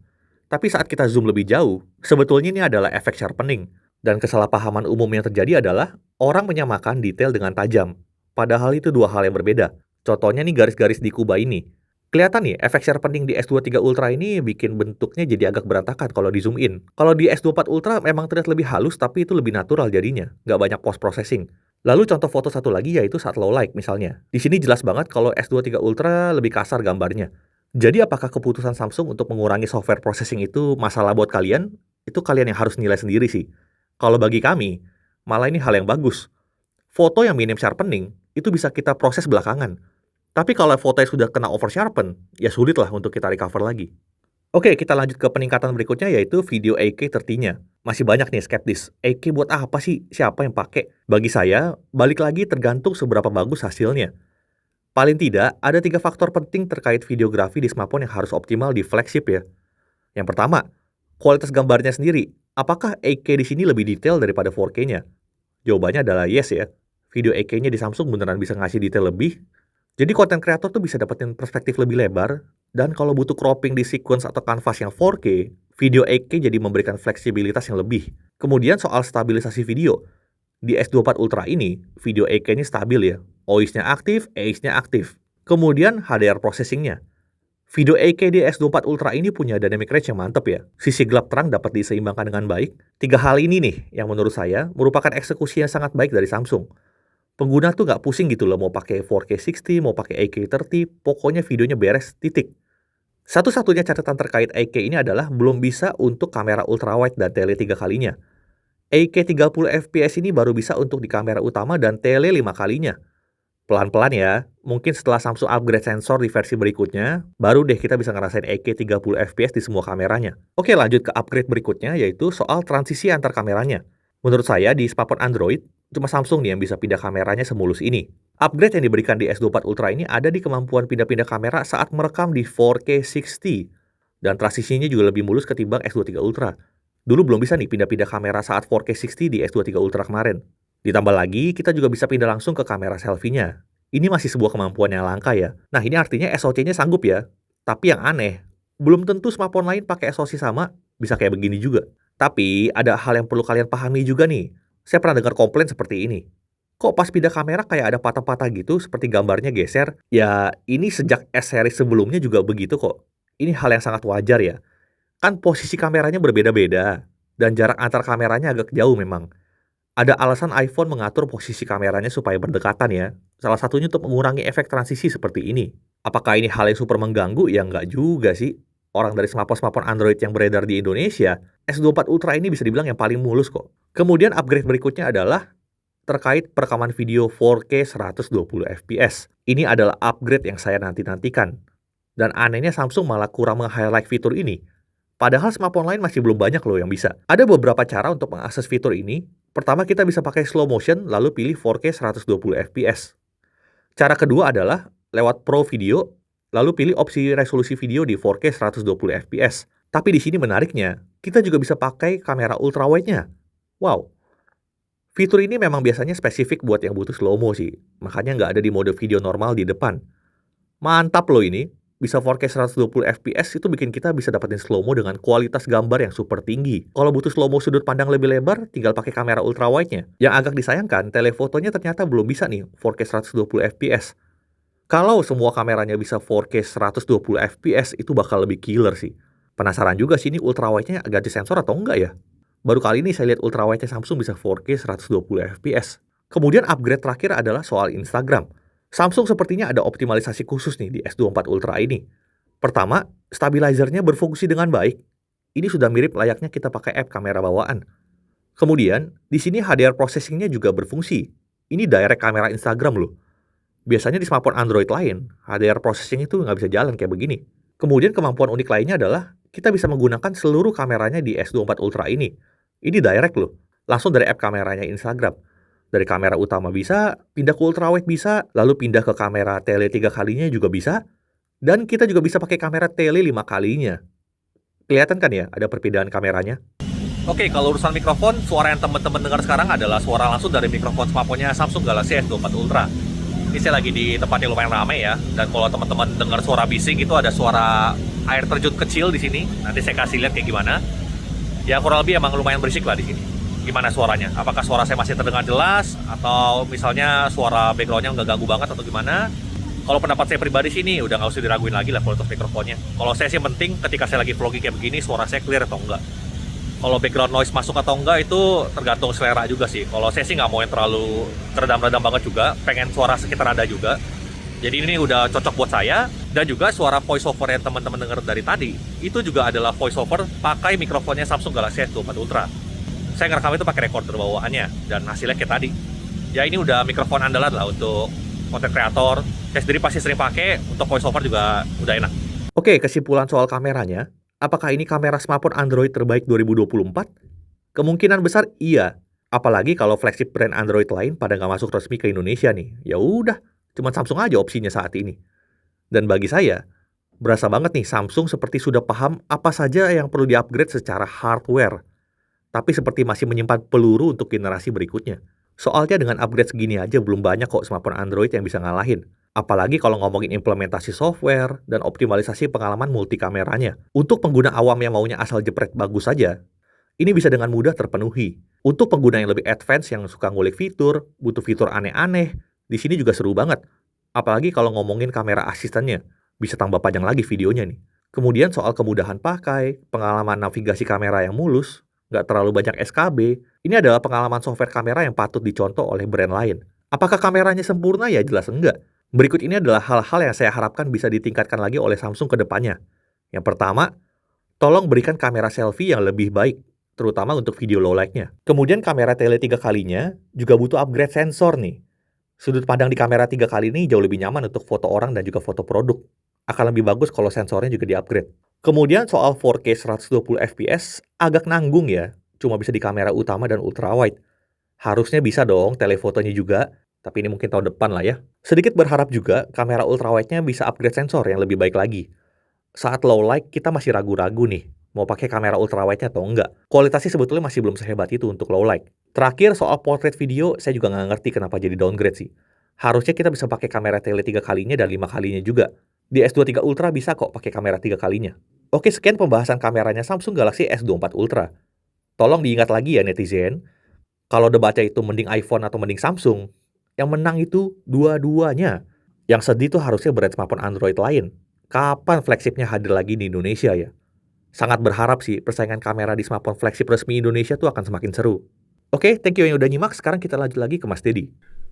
Tapi saat kita zoom lebih jauh, sebetulnya ini adalah efek sharpening. Dan kesalahpahaman umum yang terjadi adalah orang menyamakan detail dengan tajam. Padahal itu dua hal yang berbeda. Contohnya nih garis-garis di Kuba ini. Kelihatan nih, efek sharpening di S23 Ultra ini bikin bentuknya jadi agak berantakan kalau di zoom in. Kalau di S24 Ultra memang terlihat lebih halus, tapi itu lebih natural jadinya. Nggak banyak post-processing. Lalu contoh foto satu lagi yaitu saat low light misalnya. Di sini jelas banget kalau S23 Ultra lebih kasar gambarnya. Jadi apakah keputusan Samsung untuk mengurangi software processing itu masalah buat kalian? Itu kalian yang harus nilai sendiri sih. Kalau bagi kami, malah ini hal yang bagus. Foto yang minim sharpening itu bisa kita proses belakangan. Tapi kalau fotonya sudah kena over sharpen, ya sulit lah untuk kita recover lagi. Oke, kita lanjut ke peningkatan berikutnya yaitu video 8K 30-nya. Masih banyak nih skeptis, 8K buat apa sih? Siapa yang pakai? Bagi saya, balik lagi tergantung seberapa bagus hasilnya. Paling tidak, ada 3 faktor penting terkait videografi di smartphone yang harus optimal di flagship ya. Yang pertama, kualitas gambarnya sendiri. Apakah 8K di sini lebih detail daripada 4K-nya? Jawabannya adalah yes ya. Video 8K-nya di Samsung beneran bisa ngasih detail lebih. Jadi konten kreator tuh bisa dapetin perspektif lebih lebar, dan kalau butuh cropping di sequence atau kanvas yang 4K, video 8K jadi memberikan fleksibilitas yang lebih. Kemudian soal stabilisasi video, di S24 Ultra ini, video 8K-nya stabil ya. OIS-nya aktif, AIS-nya aktif. Kemudian HDR processing-nya. Video 8K di S24 Ultra ini punya dynamic range yang mantep ya. Sisi gelap terang dapat diseimbangkan dengan baik. 3 hal ini nih yang menurut saya merupakan eksekusi yang sangat baik dari Samsung. Pengguna tuh nggak pusing gitu loh mau pakai 4K 60, mau pakai 8K 30, pokoknya videonya beres, titik. Satu-satunya catatan terkait 8K ini adalah belum bisa untuk kamera ultrawide dan tele 3 kalinya. 8K 30 fps ini baru bisa untuk di kamera utama dan tele 5 kalinya. Pelan-pelan ya, mungkin setelah Samsung upgrade sensor di versi berikutnya, baru deh kita bisa ngerasain 8K 30 fps di semua kameranya. Oke, lanjut ke upgrade berikutnya yaitu soal transisi antar kameranya. Menurut saya di smartphone Android, cuma Samsung nih yang bisa pindah kameranya semulus ini. Upgrade yang diberikan di S24 Ultra ini ada di kemampuan pindah-pindah kamera saat merekam di 4K 60. Dan transisinya juga lebih mulus ketimbang S23 Ultra. Dulu belum bisa nih pindah-pindah kamera saat 4K 60 di S23 Ultra kemarin. Ditambah lagi, kita juga bisa pindah langsung ke kamera selfie-nya. Ini masih sebuah kemampuan yang langka ya. Nah, ini artinya SoC-nya sanggup ya. Tapi yang aneh, belum tentu smartphone lain pakai SoC sama bisa kayak begini juga. Tapi ada hal yang perlu kalian pahami juga nih. Saya pernah dengar komplain seperti ini. Kok pas pindah kamera kayak ada patah-patah gitu seperti gambarnya geser? Ya, ini sejak S-series sebelumnya juga begitu kok. Ini hal yang sangat wajar ya. Kan posisi kameranya berbeda-beda. Dan jarak antar kameranya agak jauh memang. Ada alasan iPhone mengatur posisi kameranya supaya berdekatan ya. Salah satunya untuk mengurangi efek transisi seperti ini. Apakah ini hal yang super mengganggu? Ya nggak juga sih. Orang dari smartphone Android yang beredar di Indonesia, S24 Ultra ini bisa dibilang yang paling mulus kok. Kemudian upgrade berikutnya adalah terkait perekaman video 4K 120 fps. Ini adalah upgrade yang saya nanti-nantikan. Dan anehnya Samsung malah kurang meng-highlight fitur ini. Padahal smartphone lain masih belum banyak loh yang bisa. Ada beberapa cara untuk mengakses fitur ini. Pertama, kita bisa pakai slow motion lalu pilih 4K 120 fps. Cara kedua adalah lewat Pro Video, lalu pilih opsi resolusi video di 4K 120 fps. Tapi di sini menariknya, kita juga bisa pakai kamera ultrawide-nya. Wow. Fitur ini memang biasanya spesifik buat yang butuh slow-mo sih. Makanya nggak ada di mode video normal di depan. Mantap loh ini. Bisa 4K 120 fps itu bikin kita bisa dapetin slow-mo dengan kualitas gambar yang super tinggi. Kalau butuh slow-mo sudut pandang lebih lebar, tinggal pakai kamera ultrawide-nya. Yang agak disayangkan, telefotonya ternyata belum bisa nih 4K 120 fps. Kalau semua kameranya bisa 4K 120 fps, itu bakal lebih killer sih. Penasaran juga sih ini ultrawide-nya ganti sensor atau enggak ya? Baru kali ini saya lihat ultrawide-nya Samsung bisa 4K 120 fps. Kemudian upgrade terakhir adalah soal Instagram. Samsung sepertinya ada optimalisasi khusus nih di S24 Ultra ini. Pertama, stabilizernya berfungsi dengan baik. Ini sudah mirip layaknya kita pakai app kamera bawaan. Kemudian, di sini HDR processingnya juga berfungsi. Ini direct kamera Instagram loh. Biasanya di smartphone Android lain, HDR processing itu nggak bisa jalan kayak begini. Kemudian kemampuan unik lainnya adalah kita bisa menggunakan seluruh kameranya di S24 Ultra ini. Ini direct loh, langsung dari app kameranya Instagram. Dari kamera utama bisa, pindah ke ultrawide bisa, lalu pindah ke kamera tele 3 kalinya juga bisa, dan kita juga bisa pakai kamera tele 5 kalinya. Kelihatan kan ya ada perbedaan kameranya? Oke, kalau urusan mikrofon, suara yang teman-teman dengar sekarang adalah suara langsung dari mikrofon smartphone-nya Samsung Galaxy S24 Ultra. Ini saya lagi di tempat yang lumayan ramai ya, dan kalau teman-teman dengar suara bising itu ada suara air terjun kecil di sini. Nanti saya kasih lihat kayak gimana. Ya kurang lebih emang lumayan berisik lah di sini. Gimana suaranya? Apakah suara saya masih terdengar jelas? Atau misalnya suara backgroundnya nggak ganggu banget atau gimana? Kalau pendapat saya pribadi sih ini udah nggak usah diraguin lagi lah kualitas mikrofonnya. Kalau saya sih yang penting ketika saya lagi vlogging kayak begini suara saya clear atau enggak. Kalau background noise masuk atau enggak itu tergantung selera juga sih. Kalau saya sih nggak mau yang terlalu teredam-redam banget juga. Pengen suara sekitar ada juga. Jadi ini udah cocok buat saya. Dan juga suara voiceover yang teman-teman dengar dari tadi itu juga adalah voiceover pakai mikrofonnya Samsung Galaxy S24 Ultra. Saya ngerekam itu pakai recorder bawaannya dan hasilnya kayak tadi. Ya ini udah mikrofon andalan lah untuk content creator. Saya sendiri pasti sering pakai, untuk voiceover juga udah enak. Oke, kesimpulan soal kameranya. Apakah ini kamera smartphone Android terbaik 2024? Kemungkinan besar iya. Apalagi kalau flagship brand Android lain pada nggak masuk resmi ke Indonesia nih. Ya udah, cuma Samsung aja opsinya saat ini. Dan bagi saya, berasa banget nih Samsung seperti sudah paham apa saja yang perlu di-upgrade secara hardware. Tapi seperti masih menyimpan peluru untuk generasi berikutnya. Soalnya dengan upgrade segini aja belum banyak kok smartphone Android yang bisa ngalahin. Apalagi kalau ngomongin implementasi software dan optimalisasi pengalaman multi kameranya. Untuk pengguna awam yang maunya asal jepret bagus saja, ini bisa dengan mudah terpenuhi. Untuk pengguna yang lebih advance yang suka ngulik fitur, butuh fitur aneh-aneh, di sini juga seru banget. Apalagi kalau ngomongin kamera asistennya, bisa tambah panjang lagi videonya nih. Kemudian soal kemudahan pakai, pengalaman navigasi kamera yang mulus, nggak terlalu banyak SKB, ini adalah pengalaman software kamera yang patut dicontoh oleh brand lain. Apakah kameranya sempurna? Ya jelas enggak. Berikut ini adalah hal-hal yang saya harapkan bisa ditingkatkan lagi oleh Samsung ke depannya. Yang pertama, tolong berikan kamera selfie yang lebih baik, terutama untuk video low light-nya. Kemudian kamera tele 3 kalinya juga butuh upgrade sensor nih. Sudut pandang di kamera 3 kali ini jauh lebih nyaman untuk foto orang dan juga foto produk. Akan lebih bagus kalau sensornya juga di-upgrade. Kemudian soal 4K 120 fps agak nanggung ya, cuma bisa di kamera utama dan ultrawide. Harusnya bisa dong telefotonya juga, tapi ini mungkin tahun depan lah ya. Sedikit berharap juga kamera ultrawide-nya bisa upgrade sensor yang lebih baik lagi. Saat low light kita masih ragu-ragu nih, mau pakai kamera ultrawide-nya atau enggak. Kualitasnya sebetulnya masih belum sehebat itu untuk low light. Terakhir soal portrait video, saya juga nggak ngerti kenapa jadi downgrade sih. Harusnya kita bisa pakai kamera tele 3 kalinya dan 5 kalinya juga. Di S23 Ultra bisa kok pakai kamera 3 kalinya. Oke, sekian pembahasan kameranya Samsung Galaxy S24 Ultra. Tolong diingat lagi ya netizen, kalau debatnya itu mending iPhone atau mending Samsung, yang menang itu dua-duanya. Yang sedih tuh harusnya brand smartphone Android lain. Kapan flagshipnya hadir lagi di Indonesia ya? Sangat berharap sih persaingan kamera di smartphone flagship resmi Indonesia tuh akan semakin seru. Oke, thank you yang udah nyimak. Sekarang kita lanjut lagi ke Mas Dedi.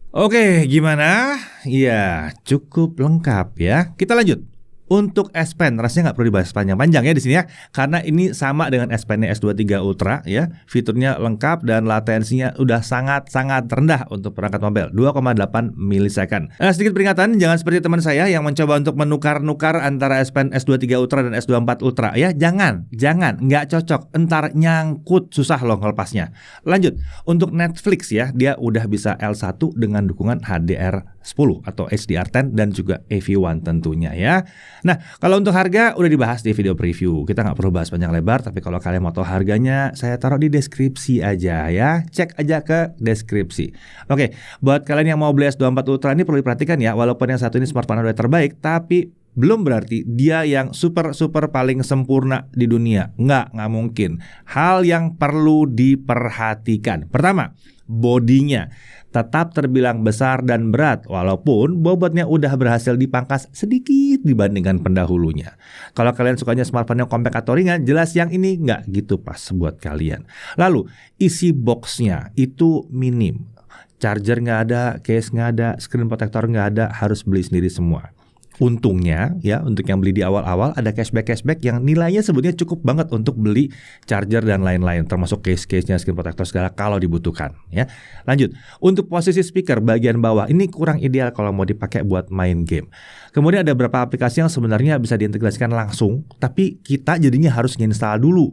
Oke, gimana? Ya, cukup lengkap ya. Kita lanjut. Untuk S Pen, rasanya nggak perlu dibahas panjang-panjang ya di sini ya, karena ini sama dengan S Pen S23 Ultra ya, fiturnya lengkap dan latensinya udah sangat-sangat rendah untuk perangkat mobile, 2,8 milisecond. Sedikit peringatan, jangan seperti teman saya yang mencoba untuk menukar-nukar antara S Pen S23 Ultra dan S24 Ultra ya, jangan, nggak cocok, entar nyangkut, susah loh ngelepasnya. Lanjut, untuk Netflix ya, dia udah bisa L1 dengan dukungan HDR10 atau HDR10 dan juga AV1 tentunya ya. Nah, kalau untuk harga udah dibahas di video preview. Kita nggak perlu bahas panjang lebar, tapi kalau kalian mau tahu harganya, saya taruh di deskripsi aja ya. Cek aja ke deskripsi. Oke, buat kalian yang mau beli S24 Ultra ini perlu diperhatikan ya, walaupun yang satu ini smartphone Android terbaik, tapi belum berarti dia yang super paling sempurna di dunia. Nggak mungkin. Hal yang perlu diperhatikan. Pertama, bodinya tetap terbilang besar dan berat, walaupun bobotnya udah berhasil dipangkas sedikit dibandingkan pendahulunya. Kalau kalian sukanya smartphone yang compact atau ringan, jelas yang ini nggak gitu pas buat kalian. Lalu, isi boxnya itu minim. Charger nggak ada, case nggak ada, screen protector nggak ada, harus beli sendiri semua. Untungnya ya, untuk yang beli di awal-awal ada cashback yang nilainya sebetulnya cukup banget untuk beli charger dan lain-lain, termasuk case-nya, screen protector segala kalau dibutuhkan ya. Lanjut, untuk posisi speaker bagian bawah ini kurang ideal kalau mau dipakai buat main game. Kemudian ada beberapa aplikasi yang sebenarnya bisa diintegrasikan langsung, tapi kita jadinya harus nginstal dulu.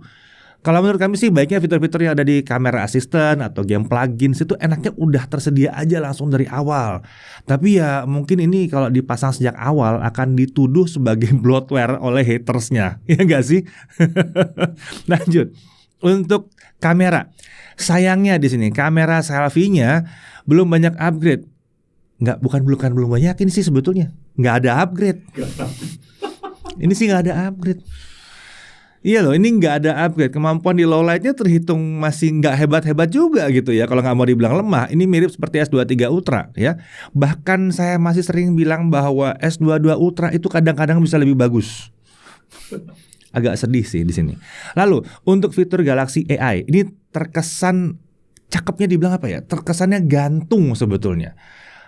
Kalau menurut kami sih baiknya fitur-fitur yang ada di kamera assistant atau game plugins itu enaknya udah tersedia aja langsung dari awal. Tapi ya mungkin ini kalau dipasang sejak awal akan dituduh sebagai bloatware oleh hatersnya, ya nggak sih? Lanjut, untuk kamera, sayangnya di sini kamera selfie-nya belum banyak upgrade. Bukan belum banyak, ini sih sebetulnya nggak ada upgrade. Ini sih nggak ada upgrade. Iya loh, ini nggak ada upgrade. Kemampuan di low light-nya terhitung masih nggak hebat-hebat juga gitu ya. Kalau nggak mau dibilang lemah, ini mirip seperti S23 Ultra ya. Bahkan saya masih sering bilang bahwa S22 Ultra itu kadang-kadang bisa lebih bagus. Agak sedih sih di sini. Lalu untuk fitur Galaxy AI, ini terkesan cakepnya dibilang apa ya? Terkesannya gantung sebetulnya.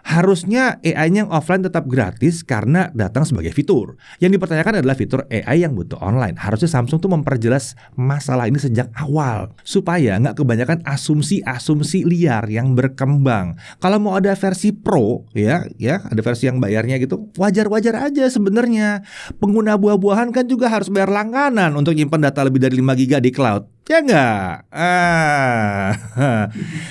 Harusnya AI-nya yang offline tetap gratis karena datang sebagai fitur. Yang dipertanyakan adalah fitur AI yang butuh online. Harusnya Samsung tuh memperjelas masalah ini sejak awal supaya nggak kebanyakan asumsi-asumsi liar yang berkembang. Kalau mau ada versi Pro ya ada versi yang bayarnya gitu, wajar-wajar aja sebenarnya. Pengguna buah-buahan kan juga harus bayar langganan untuk nyimpan data lebih dari 5 GB di cloud. Ya enggak?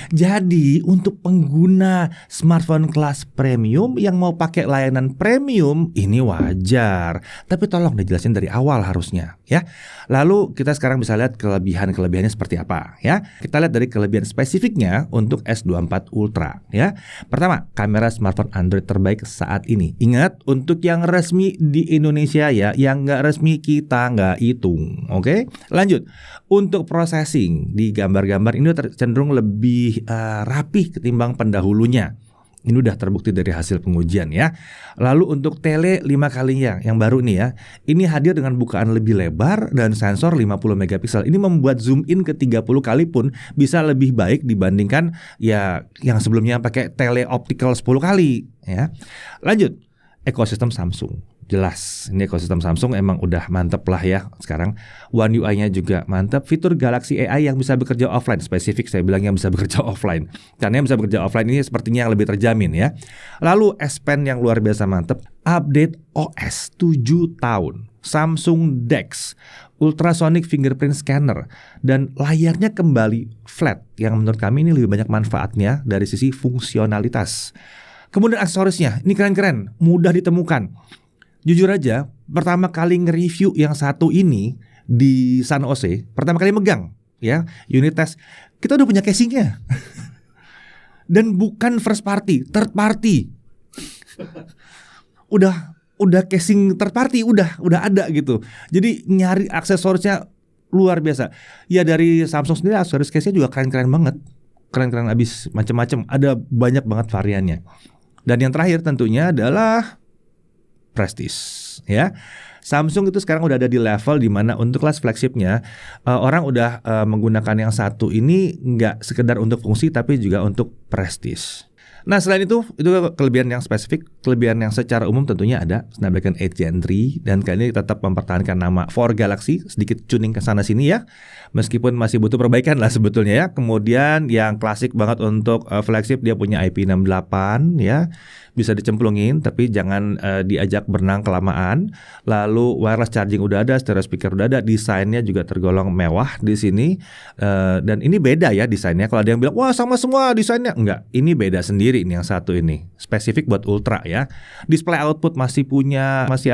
Jadi untuk pengguna smartphone kelas premium yang mau pakai layanan premium ini wajar. Tapi tolong dijelasin dari awal harusnya ya. Lalu kita sekarang bisa lihat kelebihannya seperti apa ya. Kita lihat dari kelebihan spesifiknya untuk S24 Ultra ya. Pertama, kamera smartphone Android terbaik saat ini. Ingat, untuk yang resmi di Indonesia ya, yang nggak resmi kita nggak hitung. Oke? Lanjut, untuk processing di gambar-gambar ini cenderung lebih rapih ketimbang pendahulunya. Ini udah terbukti dari hasil pengujian ya. Lalu untuk tele 5 kalinya yang baru nih ya, ini hadir dengan bukaan lebih lebar dan sensor 50 megapiksel. Ini membuat zoom in ke 30 kali pun bisa lebih baik dibandingkan ya yang sebelumnya pakai tele optical 10 kali ya. Lanjut, ekosistem Samsung. Jelas, ini ekosistem Samsung emang udah mantep lah ya sekarang. One UI-nya juga mantep. Fitur Galaxy AI yang bisa bekerja offline, spesifik saya bilang yang bisa bekerja offline. Karena yang bisa bekerja offline ini sepertinya yang lebih terjamin ya. Lalu S Pen yang luar biasa mantep. Update OS 7 tahun. Samsung DeX, ultrasonic fingerprint scanner, dan layarnya kembali flat. Yang menurut kami ini lebih banyak manfaatnya dari sisi fungsionalitas. Kemudian aksesorisnya, ini keren-keren, mudah ditemukan. Jujur aja, pertama kali nge-review yang satu ini di San Jose, pertama kali megang ya, unit test, kita udah punya casingnya. Dan bukan first party, third party. Udah casing third party, udah ada gitu. Jadi nyari aksesorisnya luar biasa. Ya dari Samsung sendiri aksesoris case-nya juga keren-keren banget. Keren-keren abis, macam-macam, ada banyak banget variannya. Dan yang terakhir tentunya adalah prestige ya. Samsung itu sekarang udah ada di level di mana untuk kelas flagshipnya orang udah menggunakan yang satu ini nggak sekedar untuk fungsi tapi juga untuk prestige. Nah selain itu kelebihan yang spesifik, kelebihan yang secara umum tentunya ada Snapdragon 8 Gen 3 dan kali ini tetap mempertahankan nama For Galaxy, sedikit tuning ke sana sini ya, meskipun masih butuh perbaikan lah sebetulnya ya. Kemudian yang klasik banget untuk flagship dia punya IP68 ya, bisa dicemplungin tapi jangan diajak berenang kelamaan. Lalu wireless charging udah ada, stereo speaker udah ada, desainnya juga tergolong mewah di sini dan ini beda ya desainnya. Kalau ada yang bilang wah sama semua desainnya, enggak, ini beda sendiri. Ini yang satu ini spesifik buat Ultra ya. Display output masih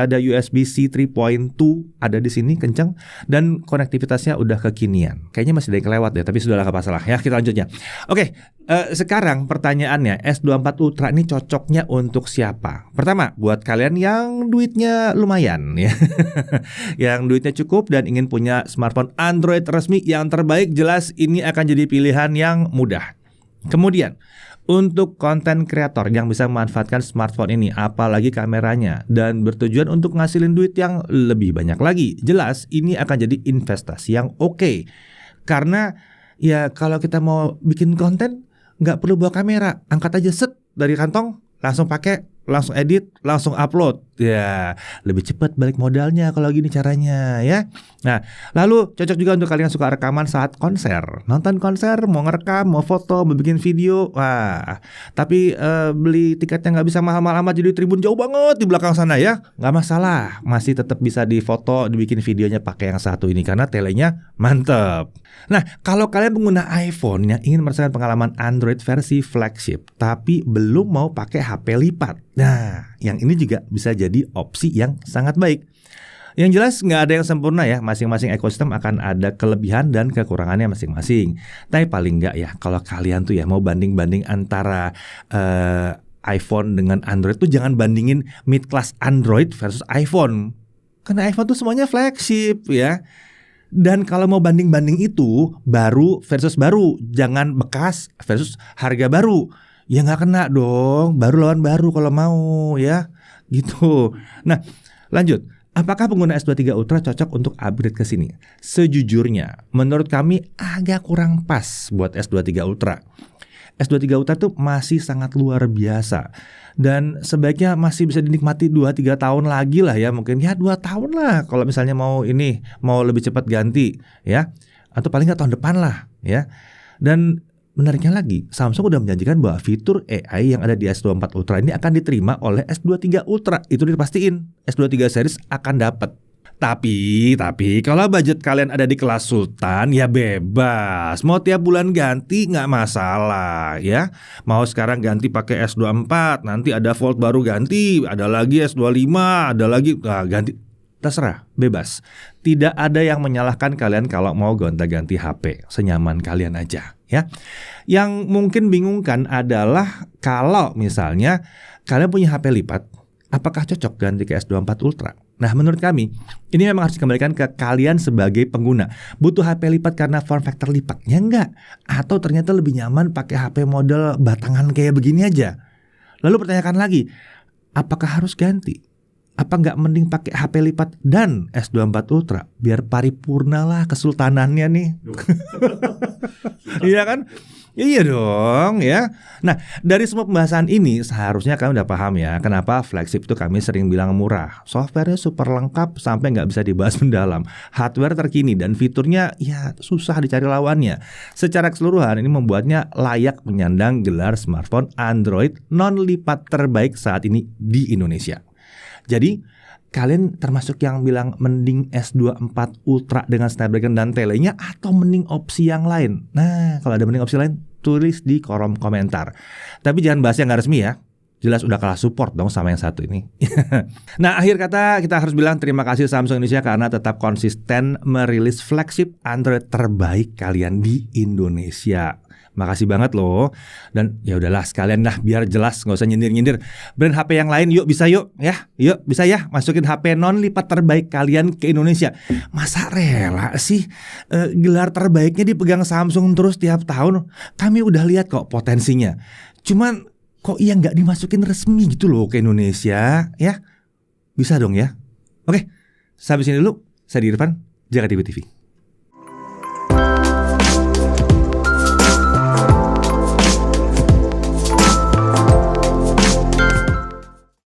ada USB-C 3.2 ada di sini kenceng dan konektivitasnya udah kekinian. Kayaknya masih ada yang kelewat ya, tapi sudahlah nggak masalah ya. Kita lanjutnya. Oke, sekarang pertanyaannya S24 Ultra ini cocoknya untuk siapa? Pertama, buat kalian yang duitnya lumayan ya, yang duitnya cukup dan ingin punya smartphone Android resmi yang terbaik, jelas ini akan jadi pilihan yang mudah. Kemudian untuk konten kreator yang bisa memanfaatkan smartphone ini, apalagi kameranya, dan bertujuan untuk ngasilin duit yang lebih banyak lagi, jelas ini akan jadi investasi yang oke. Karena ya kalau kita mau bikin konten nggak perlu bawa kamera, angkat aja set dari kantong, langsung pakai, langsung edit, langsung upload. Ya, lebih cepat balik modalnya kalau gini caranya ya. Nah, lalu cocok juga untuk kalian yang suka rekaman saat konser. Nonton konser, mau ngerekam, mau foto, mau bikin video. Wah, tapi beli tiketnya nggak bisa mahal-mahal amat, jadi tribun jauh banget di belakang sana ya. Nggak masalah, masih tetap bisa difoto, dibikin videonya pakai yang satu ini karena telenya mantep. Nah, kalau kalian pengguna iPhone yang ingin merasakan pengalaman Android versi flagship tapi belum mau pakai HP lipat, nah yang ini juga bisa jadi opsi yang sangat baik. Yang jelas nggak ada yang sempurna ya, masing-masing ekosistem akan ada kelebihan dan kekurangannya masing-masing. Tapi paling nggak ya, kalau kalian tuh ya mau banding-banding antara iPhone dengan Android tuh jangan bandingin mid class Android versus iPhone. Karena iPhone tuh semuanya flagship ya. Dan kalau mau banding-banding itu baru versus baru, jangan bekas versus harga baru. Ya nggak kena dong, baru lawan baru kalau mau ya, gitu. Nah, lanjut. Apakah pengguna S23 Ultra cocok untuk upgrade ke sini? Sejujurnya, menurut kami agak kurang pas buat S23 Ultra. S23 Ultra tuh masih sangat luar biasa. Dan sebaiknya masih bisa dinikmati 2-3 tahun lagi lah ya. Mungkin ya 2 tahun lah kalau misalnya mau lebih cepat ganti ya. Atau paling nggak tahun depan lah ya. Dan menariknya lagi, Samsung udah menjanjikan bahwa fitur AI yang ada di S24 Ultra ini akan diterima oleh S23 Ultra. Itu dipastiin S23 series akan dapat. Tapi kalau budget kalian ada di kelas Sultan ya bebas. Mau tiap bulan ganti nggak masalah ya. Mau sekarang ganti pakai S24, nanti ada Fold baru ganti, ada lagi S25, ada lagi ganti. Terserah, bebas. Tidak ada yang menyalahkan kalian kalau mau gonta-ganti HP, senyaman kalian aja ya. Yang mungkin bingungkan adalah kalau misalnya kalian punya HP lipat, apakah cocok ganti ke S24 Ultra? Nah, menurut kami ini memang harus dikembalikan ke kalian sebagai pengguna. Butuh HP lipat karena form factor lipatnya enggak? Atau ternyata lebih nyaman pakai HP model batangan kayak begini aja? Lalu pertanyakan lagi, apakah harus ganti? Apa nggak mending pakai HP lipat dan S24 Ultra biar paripurna lah kesultanannya nih? Iya kan? Iya dong ya. Nah, dari semua pembahasan ini seharusnya kalian udah paham ya kenapa flagship itu kami sering bilang murah. Softwarenya super lengkap sampai nggak bisa dibahas mendalam. Hardware terkini dan fiturnya ya susah dicari lawannya. Secara keseluruhan ini membuatnya layak menyandang gelar smartphone Android non lipat terbaik saat ini di Indonesia. Jadi kalian termasuk yang bilang mending S24 Ultra dengan Snapdragon dan telenya atau mending opsi yang lain? Nah, kalau ada mending opsi lain, tulis di kolom komentar. Tapi jangan bahas yang gak resmi ya. Jelas udah kalah support dong sama yang satu ini. Nah, akhir kata kita harus bilang terima kasih Samsung Indonesia karena tetap konsisten merilis flagship Android terbaik kalian di Indonesia. Makasih banget loh. Dan ya udahlah sekalian lah biar jelas, nggak usah nyindir-nyindir. Brand HP yang lain yuk bisa yuk ya. Yuk bisa ya masukin HP non lipat terbaik kalian ke Indonesia. Masa rela sih gelar terbaiknya dipegang Samsung terus tiap tahun? Kami udah lihat kok potensinya. Cuman kok iya nggak dimasukin resmi gitu loh ke Indonesia ya? Bisa dong ya. Oke, sampai sini dulu. Saya di Irfan, Jaga TV.